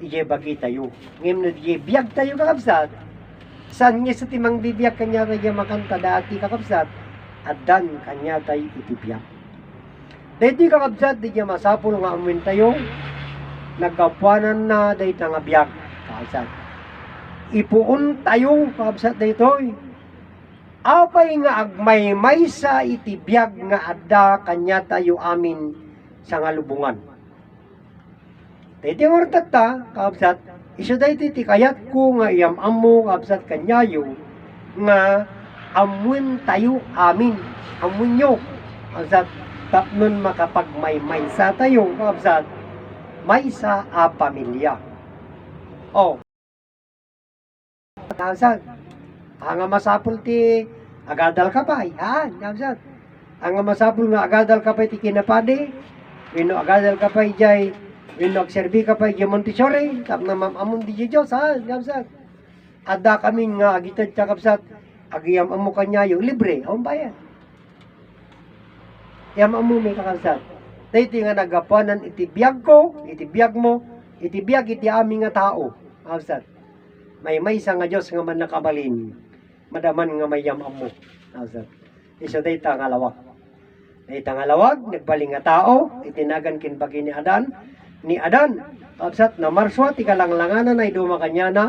DJ bagi tayo. Ngayon na DJ biyag tayo kakabsat. San nga sa timang bibiyag kanya tayo makan tadati kakabsat. Adan kanya tayo itibiyag. Dahil kakabsat, DJ masapul nga amuin tayo. Nagkapuanan na dahil nga biyag. Kakabsat. Ipuon tayo kakabsat dahil apay nga agmay sa itibiyag nga adda kanya tayo amin sa nga lubungan. Dito yung ortat ta, kakabsat, Isu daytoy ti kayat ko nga iyam amo kabsat kanyayo nga amun tayo amin. Amun nyo. Kabsat tapnon makapagmaymaysa tayo kabsat maysa a pamilya. Oh. Kabsat ang masapul ti agadal kapay. Kabsat ang masapul nga agadal kapay ti kinapade. Wino agadal kapay jay wino agserbi kapay jay Montessori. Tap na mamamon di Diyos kabsat. Ada kami nga agitad sa kabsat agiyam amo kanyayo libre ang bayan. Yam amo may kakabsat. Dahiti nga nagapanan iti biyag ko, iti biyag mo, iti biyag iti aming nga tao. Kabsat. May isa nga Diyos nga man nakabalin. Madaman nga may yam amo. Kabsat. Isa dayta nga lawak. Dayta nga lawag, nagbaling nga tao, itinagan kinbagi ni Adan. Ni Adan, kabsat na marswa, ti kalanglanganan ay dumakanya na,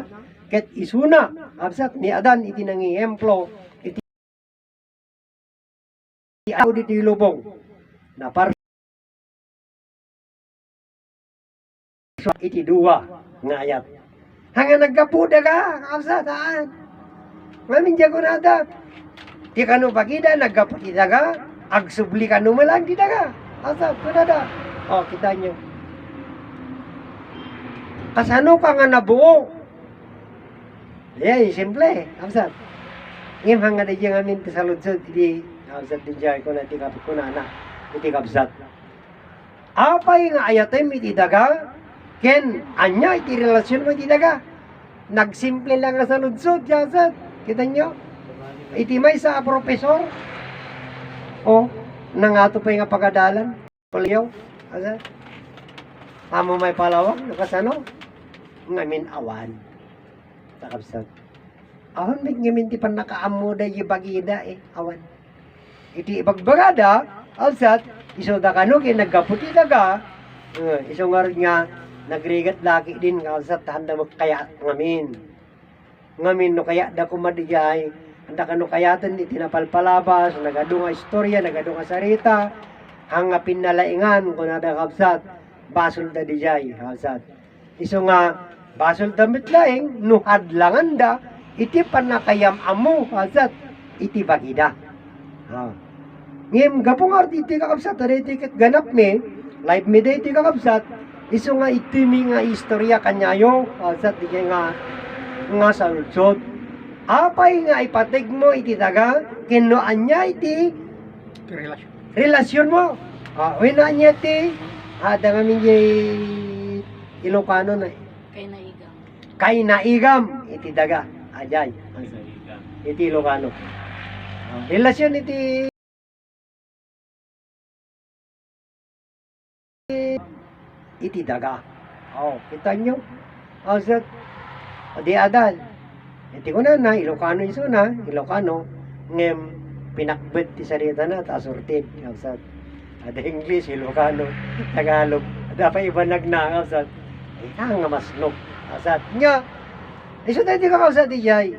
ket isuna, kabsat ni Adan, iti nangihemplo, iti ako dito lubong, na par iti duwa, nga ayat. Hanga nagkapuda ka, kabsat, ngamin dyan ko nada. Di ka no pagida, nagkaputida ka, agsubli ka no malang di daga. Kabsat, kunada. O, kita nyo. Kasano ka nga nabuo? Yan, simple, kabsat. Ngim hanga di dyan amin sa ludsod, di kabsat di dyan ko na di kapit ko na iti kabsat. Apay nga ayatem iti daga, ken anya iti relasyon mo iti daga. Nagsimple lang nga sa ludsod, kabsat. Kita nyo? Iti may sa profesor. O, nangato pa yung pagadalan. Paliyaw, kabsat. Amo may palawak, nakasano? Ngamin awan. Takabsat. Awan may ngamin ti pan nakaamo da bagida awan. Iti ibagbagada, kabsat, iso da kano kay nagkaputi daga, iso nga rin nga, nagrigat laki din, kabsat, handa magkaya ngamin. Ngamin no kaya da kumadiyay, handa kano kayatan iti napalpalabas, nagado nga istorya, nagado nga sarita, hanga pinalaingan, kunada kabsat, basol da dijay, kabsat. Iso nga, basol damit laing, nuhad langan da, iti panakayam amo, kabsat, iti bagida. Ngem, gapong iti kakabsat, iti ket ganap me, live me iti kakabsat, iso nga iti mi nga istorya kanyayo, kabsat, iti nga sa lutsod. Apay nga ipatig mo iti daga, kinuan niya iti relasyon mo. Wina niya iti, ada nga minye Ilocano na kay naigam iti daga ajay iti Ilocano relasyon iti daga kita nyo sir di adal iti ko na Ilocano iso na Ilocano ngem pinakbet ti sarita na tasurtid sir ada English Ilocano Tagalog ada pa iba nagnakaw sa nga maslog kasat nya iso tayo di ka kausat ijay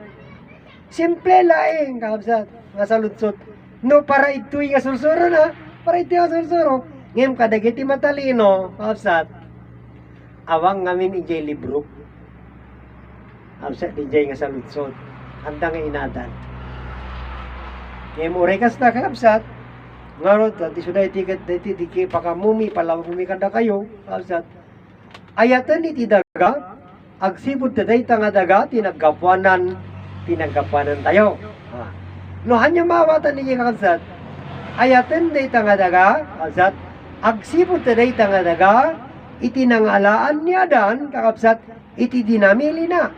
simple laing kausat nga salutsot no para ito'y nga sursuro na para ito'y nga sursuro ngayong kadagiti matalino kausat awang ngamin ijay libro kausat ijay nga salutsot handa nga inadan ngayong urekas na kausat ngarot at isuday tiket diti pakamumi palawumi kada kayo kausat ayatan iti daga, agsipod taday nga daga, tinaggapuanan tayo. No, hanya mawatan niya kansat, ayatan day nga daga, kansat, agsipod taday nga daga, itinangalaan niya dan, kakapsat, iti dinamili na.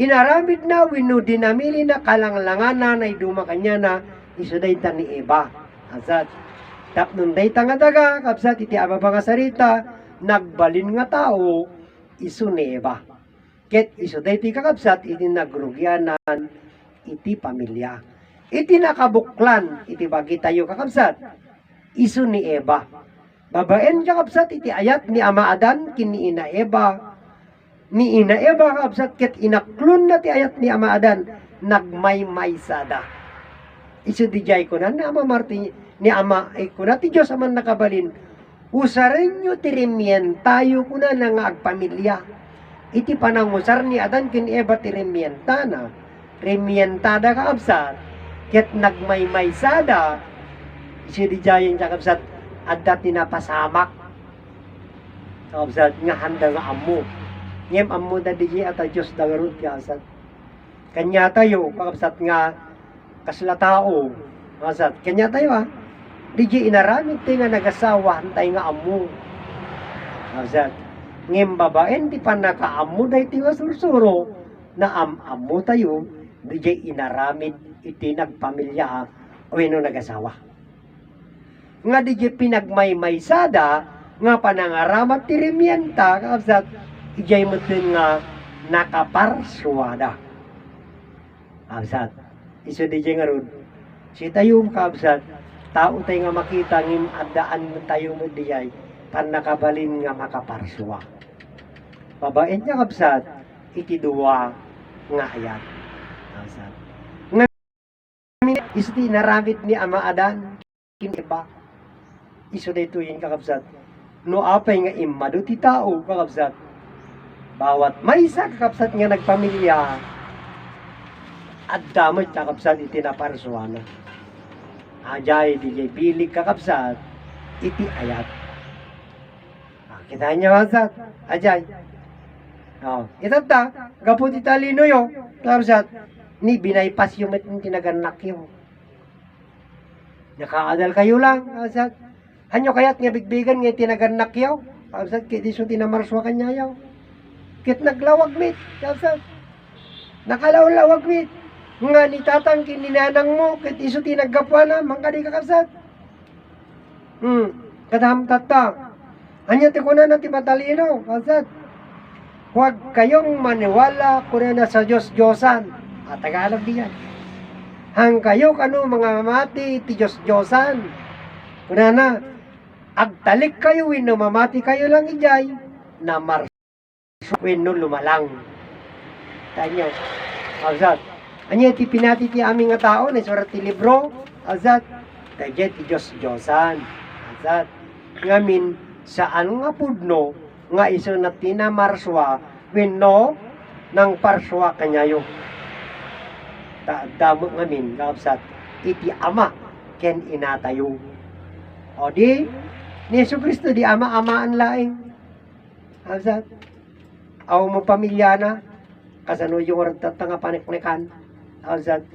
Inaramid na, wino dinamili na, kalanglanganan, ay dumakanya na, isuday ni Eva. Kansat, tapnon day nga daga, kapsat, iti ababa nga sarita, nagbalin nga tao isu ni Eva. Ket isu dayti kakabsat iti nagrugyanan iti pamilya. Iti nakabuklan iti bagi tayo kakabsat isu ni Eva. Babaen kakabsat iti ayat ni Ama Adan kini ina Eva. Ni ina Eva kakabsat ket inaklon na ti ayat ni Ama Adan nagmaymaysada. Isu dijay ko na Ama Martin ni Ama ko na ti Diyos aman nakabalin usarin nyo tirimyen tayo kuna na nga agpamilya. iti panangusar ni Adan ken Eva ti remientana, remientada kakabsat, ket nagmaymaysada, isi di jayin kakabsat, adda tinapasamak, kakabsat, nga handa nga amu, ngem amu da di ata Diyos da garut kakabsat, kanya tayo, kakabsat nga, kasla tao, kakabsat, kanya tayo di inaramid tayo nga nagasawa, hantay nga amu, kakabsat, ngem babaen ti panakaamu da iti nga sursuro na amu tayo di inaramid iti nagpamilya o ino nagasawa nga di pinagmaymaysada nga panangaramat ti remienta kakabsat ijay mutin nga nakaparsuada kakabsat iso di nga rod si tayo kakabsat tao tayo nga makita ngim adaan tayo mo di pan nakabalin nga makaparswa. Babaen niya kabsat, iti duwa nga ayat. Kabsat. Nga isti naramit ni Ama Adan, kiniba. Iso na ito yung kakabsat. No apay nga imado ti tao, kakabsat. Bawat may isa kakabsat nga nagpamilya, at damay kakabsat iti naparswana. Ajay, di pilig kakabsat, iti ayat. Kita niya wasat, ajay. Itata, gapot italino yo, kapsat, ni binaypas yung tinaganak yo. Nakaadal kayo lang, kapsat. Hanyo kaya't nga bigbigan nga tinaganak yo, kapsat, kit iso tinamarswa kanya yo. Kit naglawag mit, kapsat. Nakalawag mit. Nga ni tatang kininanang mo, kit iso tinagapwa na, mangkadi ka kapsat. Kadam tata. Anya ti kunan ti matalino, kasat. Huwag kayong maniwala kunan sa Diyos-Diyosan. At Tagalog diyan. Hang kayo kano mga mamati ti Diyos-Diyosan. Kunan na, agtalik kayo wino mamati kayo lang ijay, na marso wino lumalang. Tanyo, kasat. Anya ti pinati ti aming nga tao, na surat ti libro, kasat. Kaya ti Diyos-Diyosan. Kasat. Ngamin, saan nga pudno nga iso na tinamarswa wenno nang parswa kanyayo damo ngamin kapsat iti ama ken inatayo o di ni Jesucristo di ama-amaan laing kapsat aw mo pamilya na kasano yung orta nga paniknikan kapsat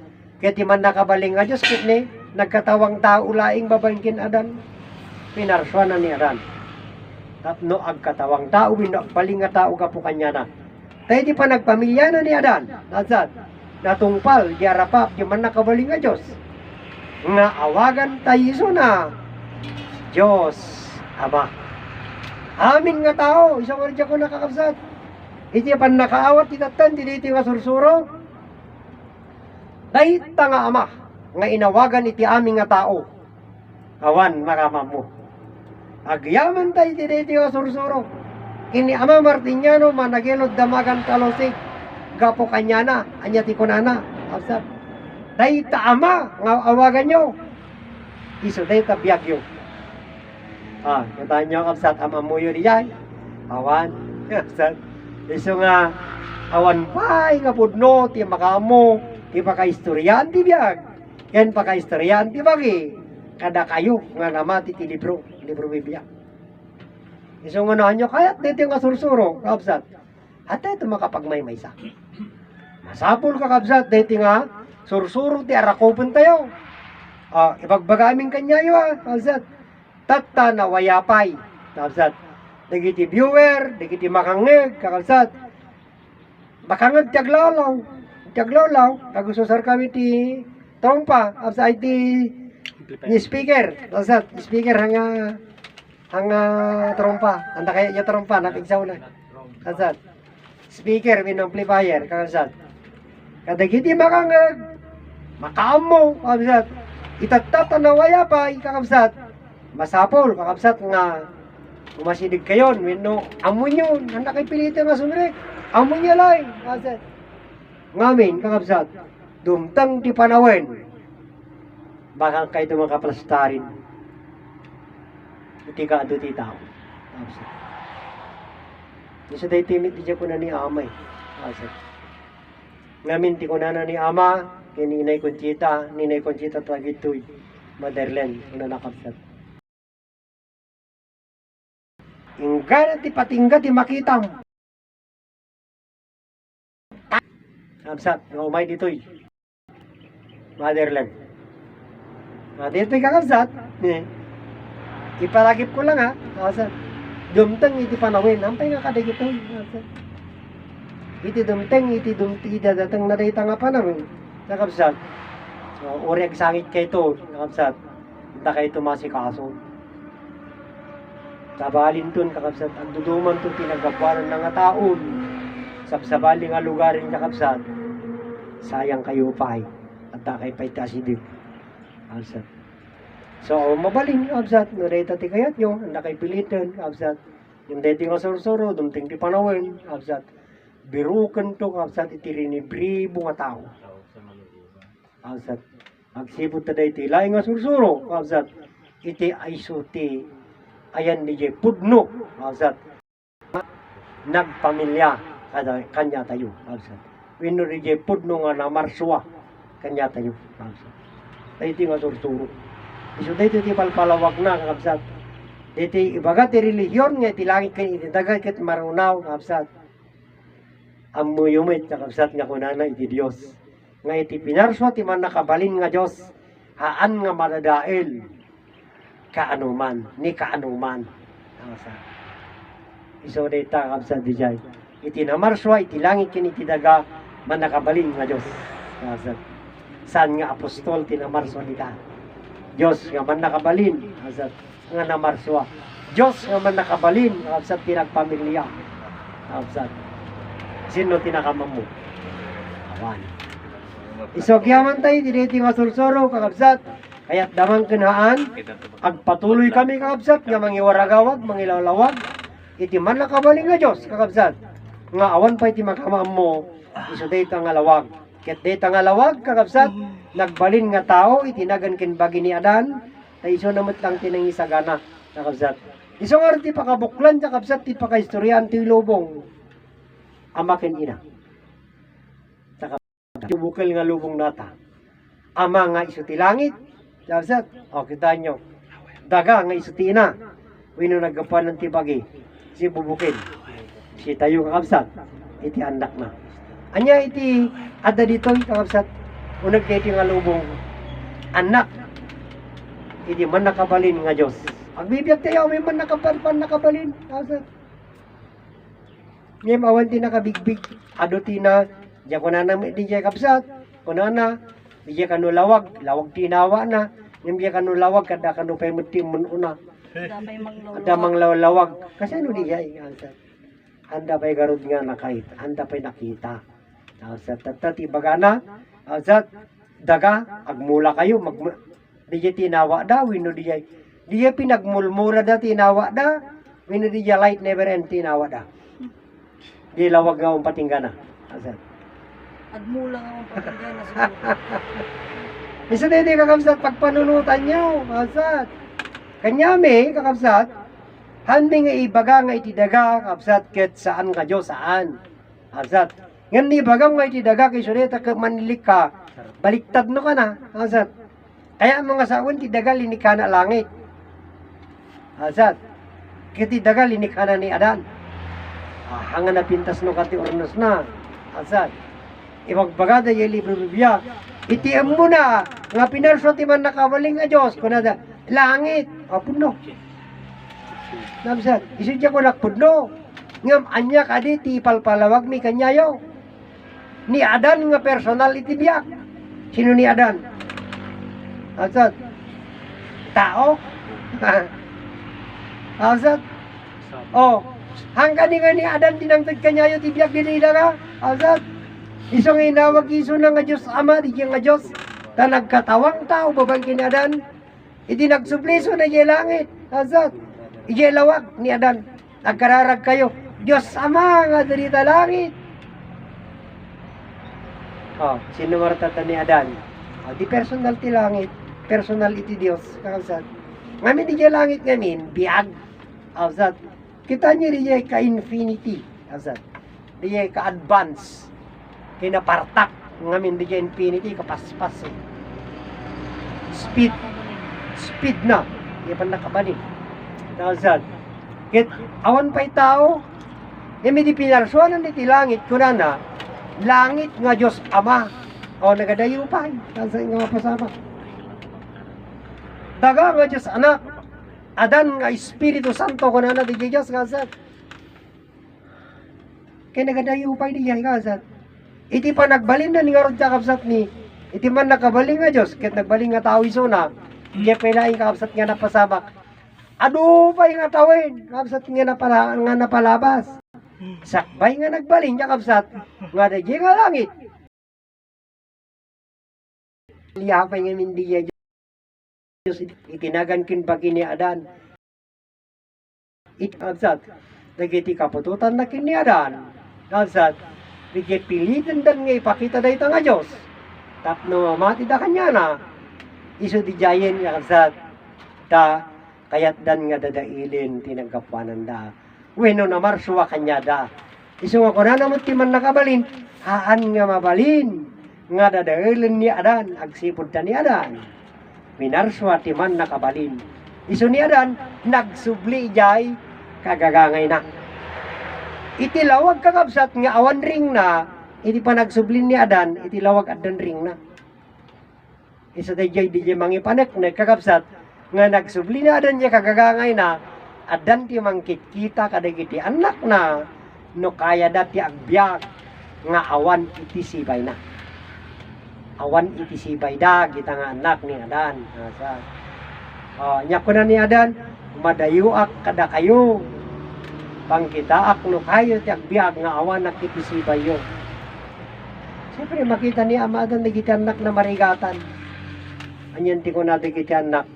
kaya ti man nakabaling nga Diyos kitni nagkatawang tao laing babangkin Adan pinarswa na ni Adan tapno agkatawang tao wino agpaling nga tao kapo kanya na tayo di pa nagpamilya na ni Adan nasad natungpal di arapap di man nakabaling nga Diyos nga awagan tayo na Diyos Ama amin nga tao isang orja ko nakakabsat iti pan nakaawat itatan dito nga sursuro dahit nga Ama nga inawagan iti amin nga tao awan maramam mo agyaman tayo dito nga sursuro. Kini Ama Martiniano managilod damagan kalosig. Gapo kanya na, anya ti kunana. Absat. Dahi ta Ama, nga awagan nyo. Iso dahi ta biyagyo. Kita nyo absat Ama mo yun diyan. Awan. Absat. Iso nga, awan pa'y nga pudno, ti makamo, ti pakaistoryan ti biyag. Ken pakaistoryan ti bagi. Kada kayo nga namati ti libro Biblia. Iso nga nyo kayat dito nga sursuro, kabsat. At ito makapagmaymaysa. Masapul ka kabsat, dito nga sursuro ti arakopon tayo. Ibagbagaming kanyayo kabsat. Tatta na wayapay, kabsat. Dagiti viewer, dagiti makangeg, kabsat. Makangeg tiaglalaw, kagusosar kami ti trompa, kabsat ti ni speaker, kasat, speaker hanga trompa, anda kaya niya trompa, napigsaw na, kasat, speaker, amplifier, kasat, kadagiti makaamo, kasat, itatata na waya pa, kakabsat, masapol, kakabsat nga, umasidig kayon, wino, amo nyo, anda kay pilita nga sumrek, amo niya lang, kasat, ngamin, kakabsat, dumtang di panawin, bakal kayo makaplastarin iti ka ado ti tao Isa day timit di ko na ni amay. Asat. Ngamin ti ko na ni ama, kini Ninay Conchita Tagitoy, Motherland, una nakapsat. Ingga ti patingga ti makitam. Kapsat, umay ditoy. Motherland. Dito'y kakapsat. Ipalagip ko lang ha. Kapsat. Dumteng iti panawin. Ampay nga kaday itoy. Kapsat. Iti dumteng dadatang na dayta nga panawin. Kakapsat. Uri ag sangit kay ito. Kakapsat. Hindi kayo tumasikaso. Sabalin tun kakapsat. Ang duduman tun pinagkapuanan ng nga taon. Sabsabali nga lugarin kakapsat. Sayang kayo pa at takay pa itasidig. Kakapsat. So, mabaling kakapsat. Nareta ti kayat nyo. Ang nakay pilitan kakapsat. Yung deti nga sursuro. Dumting ti panawin kakapsat. Birukan to kakapsat. Itirinibribo nga tao. Kakapsat. Magsibot na dahi ti laing nga sursuro kakapsat. Iti aisuti. Ayan ni Jay Pudno kakapsat. Nagpamilya kanya tayo kakapsat. Wino ni Jay Pudno nga na marswa kanya tayo kakapsat. Dahiti nga sursuro. Iso dahiti ti palpalawag na kakapsat. Dahiti ibaga ti religion nga iti langit kayo iti dagat ket marunaw kakapsat. Ang muyumit kakapsat nga kunana iti Diyos. Nga iti pinarswa ti man nakabalin nga Diyos. Haan nga madadael. Kaanuman. Ni kaanuman. Kakapsat. Iso dahiti kakapsat di jay. Iti namarswa iti langit ken iti daga man nakabalin nga Diyos. Kakapsat. Saan nga apostol tinamarswa nita? Diyos nga man nakabalin. Kakapsat. Nga namarswa. Diyos nga man nakabalin. Kakapsat pinagpamilya. Kakapsat. Sino tinakamam mo? Awan. Isogyaman tayo, diniti nga sursuro, kakapsat. Kaya't damang kinaan, agpatuloy kami kakapsat, nga mangiwaragawag, mangilawlawag, iti man nakabaling nga Diyos, kakapsat. Nga awan pa iti makamam mo, iso data nga lawag. Ket data nga lawag, kakapsat, nagbalin nga tao, itinagan kinbagi ni Adan, ay iso namit lang tinangisagana, kakapsat. Iso nga ti pakabuklan, kakapsat, ti pakaistoryan, ti lubong. Amakin ina. Saka bukal nga lubong nata. Ama nga iso ti langit. Sabsat, o kita nyo. Daga nga iso ti ina. Wino nagkapan ng tibagi. Si bubukil. Si tayo kakabsat. Iti anak na. Anya iti ada dito kakabsat. Unag iti nga lubong. Anak. Iti man nakabalin nga Diyos. Agbibiyag tayo, may man nakabalin. Kakabsat. Ngayon awan ti nakabigbig. Ado ti na, diya ko na di diya kapsat. Kunana, di diya kanu lawag tinawa na. Ngayon diya kanu lawag, kada kanu pa'y mutimon una. Ada mang lawag. Kasi ano di diya, anda pa'y garod nga nakait. Anda pa'y nakita. Sa tatati bagana, sa daga, agmula kayo, di diya tinawa da, wino di diya pinagmulmura da, tinawa da, wino di diya light never end tinawa da. Di lawag nga ang patinggana. Asat. Agmula nga ang patinggana siguro. Isa din kakabsat pagpanunutan nyo. Asat. Kanyami kakabsat. Handi nga ibaga nga itidaga. Kakabsat ket saan ka Diyos saan. Asat. Ngan ibaga nga itidaga kay sureta ka manilik ka. Baliktad no ka na. Asat. Kaya ang mga sawan tidaga linika na langit. Asat. Kitidaga linika na ni Adan. Hanga na pintas no kati ornos na. Asad. Iwagbagada yung libro Biblia. Itiam mo na. Nga pinarso ti man nakawaling nga Diyos. Kunada, langit. O, puno. Namsad. Isidya ko nakpuno. Ngam, anya kadi ti palpalawag mi kanyayo. Ni Adan nga personal iti biyak. Sino ni Adan? Asad. Tao. Asad. Oh. Hanggang nga ni Adan tinangtag kanyayo tibiyag dinila ka. Asad. Isang inawag iso na nga Diyos Ama. Di nga Diyos. Ta nagkatawang tao babang kinadan. Iti nagsupliso na iya langit. Asad. Iya lawag ni Adan. Nagkararag kayo. Diyos Ama nga darita langit. Oh, sino martata ni Adan? Oh, di personal ti langit. Personal iti Diyos. Asad. Ngamin di iya langit ngamin. Biag. Asad. Kita niya rin ka-infinity. Kapsat. Dijay ka-advance. Kinapartak. Ngamin dijay infinity kapaspas eh. Speed na. Di pa nakabalin. Kapsat. Kit awan pa'y tao. May di pinarsuanan iti langit. Kunana, langit nga Diyos Ama. O nagadayo pa. Kapsat nga mapasama. Daga nga Diyos Anak. Adan nga Espiritu Santo kunana di Diyos kapsat. Kaya nagadayo pa di kapsat. Iti pa nagbalin na ni nga ron kapsat ni. Iti man nakabaling nga Diyos. Kaya nagbaling nga tao iso na. Kaya pinaing kapsat nga napasamak. Ado pa nga tawin. Kapsat nga napalabas. Sakbay nga nagbaling nga kapsat. Nga di nga langit. Liyapay nga mindiya Diyos. Itinagan kin pagi ni Adan. Kapsat. Nagiti kapututan na kin ni Adan. Kapsat. Nagiti pilitan dan nga ipakita da ita nga Diyos. Tapno mamati da kanya na. Iso di jayen nga kapsat. Da kayat dan nga dadailin tinagkapuanan da. Weno na marswa kanya da. Iso nga kuna naman timan nakabalin. Haan nga mabalin. Nga dadailin ni Adan. Agsipod ta ni Adan. Minarswa timan nakabalin. Iso ni Adan. Nagsubli jay kagagangay na. Itilawag kakabsat nga awan ring na. Iti pa nagsublin ni Adan. Itilawag adan ring na. Iso day jay di jay mangipanek na kakabsat. Nga nagsubli na Adan jay kagagangay na. Adan ti mangkit kita kadagiti anak na. No kaya dati agbyag. Nga awan iti sibay na. Awan iti sibay da. Kita nga anak ni Adan. Nya ko na ni Adan. Madayuak kada kayo. Pangkitaak no kayo ti agbyag nga awan iti sibay yo. Siyempre makita ni Ama Adan nagiti anak na marigatan. Anyan ti ko natin kiti anak.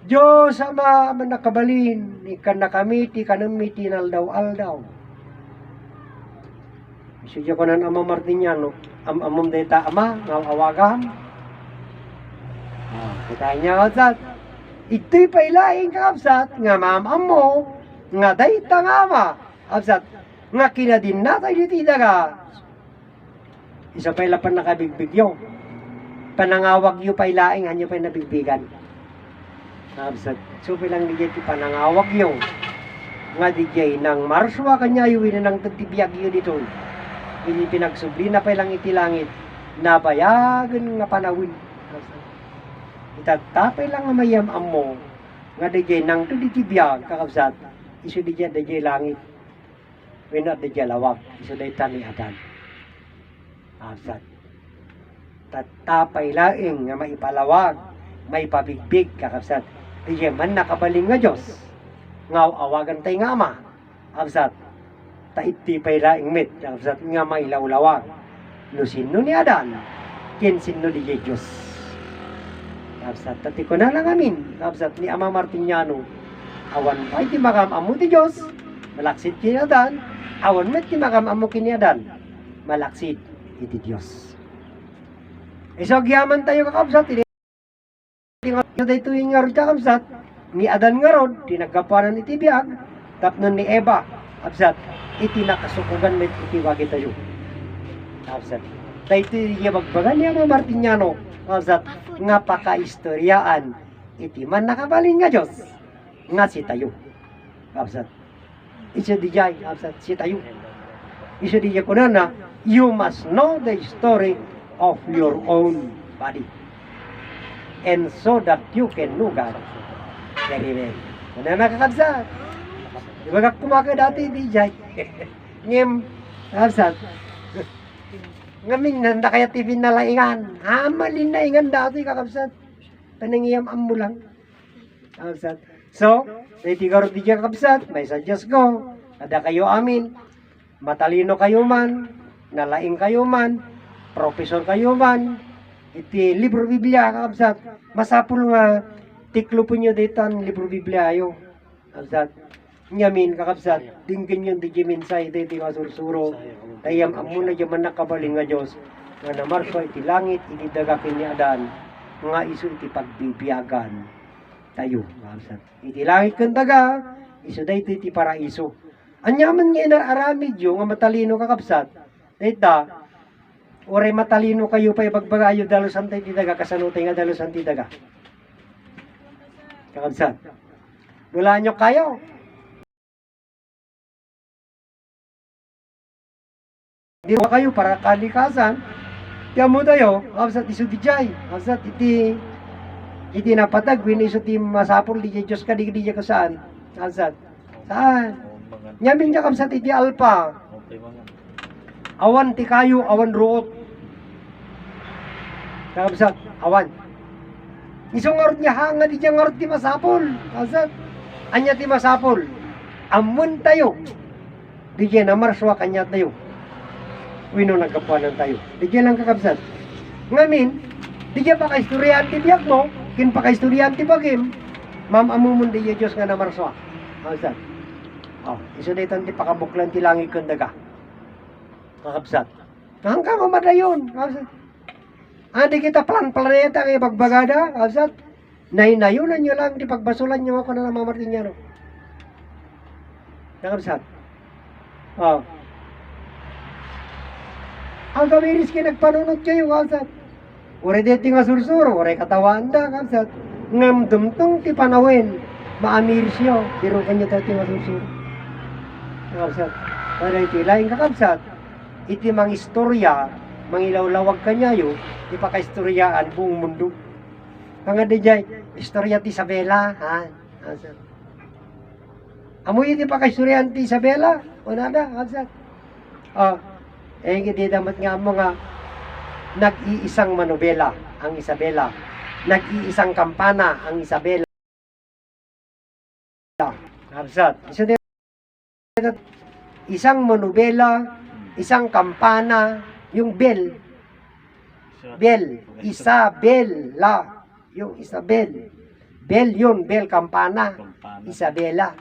Diyos Ama man nakabalin, ikan nakamiti kanamiti naldaw-aldaw. Isudya ko nan Ama Martiniano, amam deta Ama, ngawagan. Kita niya kapsat, ito'y pailaing kapsat, nga mamam mo, nga dayta nga Ama, kapsat, nga kinadin natay diti daga. Isa pailapan nakabigbig yung. Panangawag yu pailaing, hanyo pa'y nabigbigan. Kapsat, so pilang dijay ti panangawag yung. Nga dijay nang marswa kanya yuwin nang tagtibiyag yu dito. Ini pinagsubli na pailang iti langit. Nabayagan nga panawin. Itatapay lang nga mayam mo. Nga dijay nang tagtibiyag kakabsat. Isu dijay langit. Wino dijay lawag. Isu dijay tani Adan. Kapsat. Tatapay laing nga maipalawag. Maipabigbig kakabsat. Dijay man nakabaling nga Diyos. Ngaw awagan tayo nga Ama. Kapsat. Taiti pay laing mit. Kapsat nga mailawlawag. No sino ni Adan. Ken sino dijay Diyos. Kapsat. Tati ko na lang amin. Kapsat ni Ama Martiniano. Awan pa iti makamamu ti Diyos. Malaksid kini Adan. Awan met ti makamamu kini Adan. Malaksid iti Diyos. Iso giyaman tayo kakabsat. Yung dito yung nga ron kakabsat. Ni Adan nga ron. Tinagkapanan iti biyag. Tapnon ni Eva. Kapsat. Iti nakasukugan met iti wagi tayo. Kapsat. Dito yung magbagan niya mga Martiniano. Kapsat. Nga pakaistoryaan. Iti man nakabalin nga Diyos. Nga si tayo. Kapsat. Iso di jay. Kapsat. Si tayo. Iso di jay kunana. You must know the story of your own body. And so that you can know God very well. Ano nakakabsat? Di ba kumaka dati di jay? Ngem, kabsat. Ngamin nanda kaya TV na laingan. Hamalin na ingan dati kakabsat. Panangiyam mo lang. Kabsat. So, naitigaro di jay kakabsat. May suggest ko. Ada kayo amin. Matalino kayo man. Nalaing kayo man. Profesor kayo man. Iti libro Biblia kakabsat. Masapul nga tiklo po nyo dito ang libro Biblia ayo. Kakabsat. Ngamin kakabsat. Tingin yung di jimin-say dito nga sursuro. Tayam amuna dyan man nakabaling nga Diyos. Nga namarso iti langit. Iti dagakin ni Adan. Nga iso iti pagbibiyagan. Tayo. Kakabsat. Iti langit kang daga. Iso dito iti paraiso. Anyaman nga inaaramid yung nga matalino kakapsat. Dita, oray matalino kayo pa ibagbagayo dalos antay tidaga kasanutay nga dalos antay tidaga. Kakapsat. Wala nyo kayo. Di ba kayo para kalikasan? Kaya mo tayo, kakapsat iso di jay. Kakapsat iti napatag, winiso ti masapol di Diyos ka di ka saan. Kakapsat. Saan? Nyamin niya kapsat iti alpa. Awan ti kayo, awan root. Kapsat, awan. Isong ngarot niya hanga di niya ngarot ti masapol. Kapsat, anya ti masapol. Amun tayo. Di niya namarswa kanya tayo. Wino nagkapuanan tayo. Di niya lang kakapsat. Ngamin, di niya pa kaistoryan ti biyak mo. Kin pa kaistoryan ti bagim. Ma'am amumon di niya Diyos nga namarswa. Kapsat. Oh, isulitan ti pakabuklan ti langit kong daga. Kakabsat. Hanggang umadayon. Kakabsat. Adi kita plan-planeta kay bagbagada. Kakabsat. Nainayunan nyo lang ti pagbasulan nyo ako na namamartin niya. No? Kakabsat. Oh. Ang kamiris kinagpanunod kayo. Kakabsat. Uri deti nga sursuro. Uri katawaan da. Kakabsat. Ngamdumtong ti panawin. Maamiris nyo. Pero kanyo deti nga sursuro. Kakabsat. Para iti laing kakabsat, iti mang istorya, mangilawlawag kanyayo, ipakaistoryaan buong mundo. Nga di jay, istorya ti Isabela, ha? Kakabsat. Amoy iti pakaistoryaan ti Isabela, o nada, kakabsat. Hindi damat nga mo nga, nag-iisang manobela ang Isabela, nag-iisang kampana ang Isabela. Kakabsat. Isang monobela, isang kampana, yung bell. Bell, Isabela. Yung Isabel. Bell yun, bell, kampana. Isabela.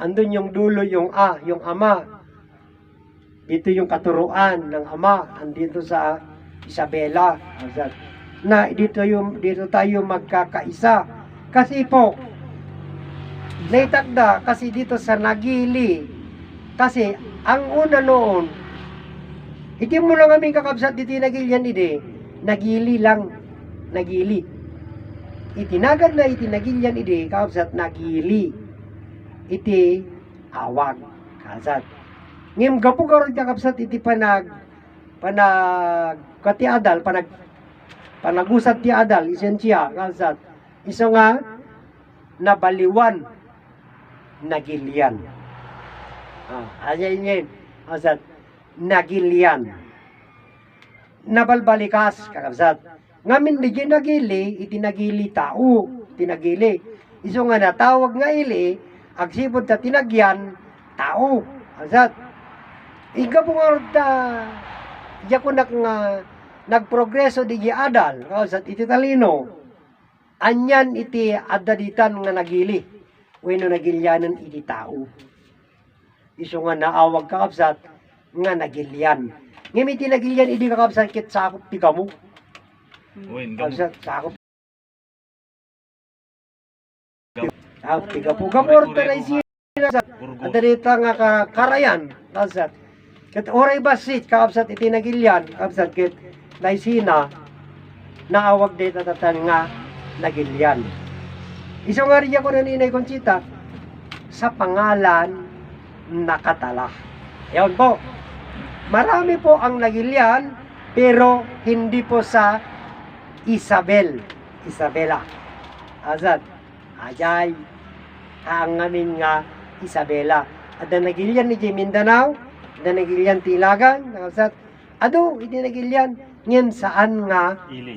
Andun yung dulo, yung yung ama. Dito yung katuruan ng ama. Andito sa Isabela. Na dito tayo magkakaisa. Kasi po, naitagda kasi dito sa Nagili. Kasi ang una noon, hindi mo lang aming kakabsat dito Nagilian ide. Nagili lang. Nagili. Itinagad na itinagilian ide, kakabsat Nagili. Iti awag. Kakabsat. Ngim gapo karod kakabsat iti kati adal, panagusat ti adal, isensya, kakabsat. Iso nga, nabaliwan. Nagilian. Ayan yun. Kakabsat. Nagilian. Nabalbalikas. Kakabsat. Ngamin di nagili, itinagili tao. Tinagili. Iso nga natawag nga ili, agsipod ta tinagyan, tao. Kakabsat. Ika po nga iya ko nagprogreso di adal. Kakabsat. Iti talino. Anyan iti adaditan nga nagili. Weno nagilyanan iti tao. Iso nga naawag kakabsat nga nagilyan. Ngayon iti nagilyan iti kakabsat kit sakop ti kamo. Kakabsat sakop. Sakop ti kamo. Gamor ta na isi. At dito nga karayan. Kakabsat. Kit oray basit kakabsat iti nagilyan. Kakabsat kit naisina. Naawag dito tatan nga nagilyan. Iso nga rin ako na Ninay Conchita sa pangalan nakatala. Yan po. Marami po ang nagilian pero hindi po sa Isabela. Azad. Ajay. Ang amin nga Isabela. At na nagilian ni Mindanao, na nagilian Tilagan, azad. Ado, hindi nagilian. Ngayon saan nga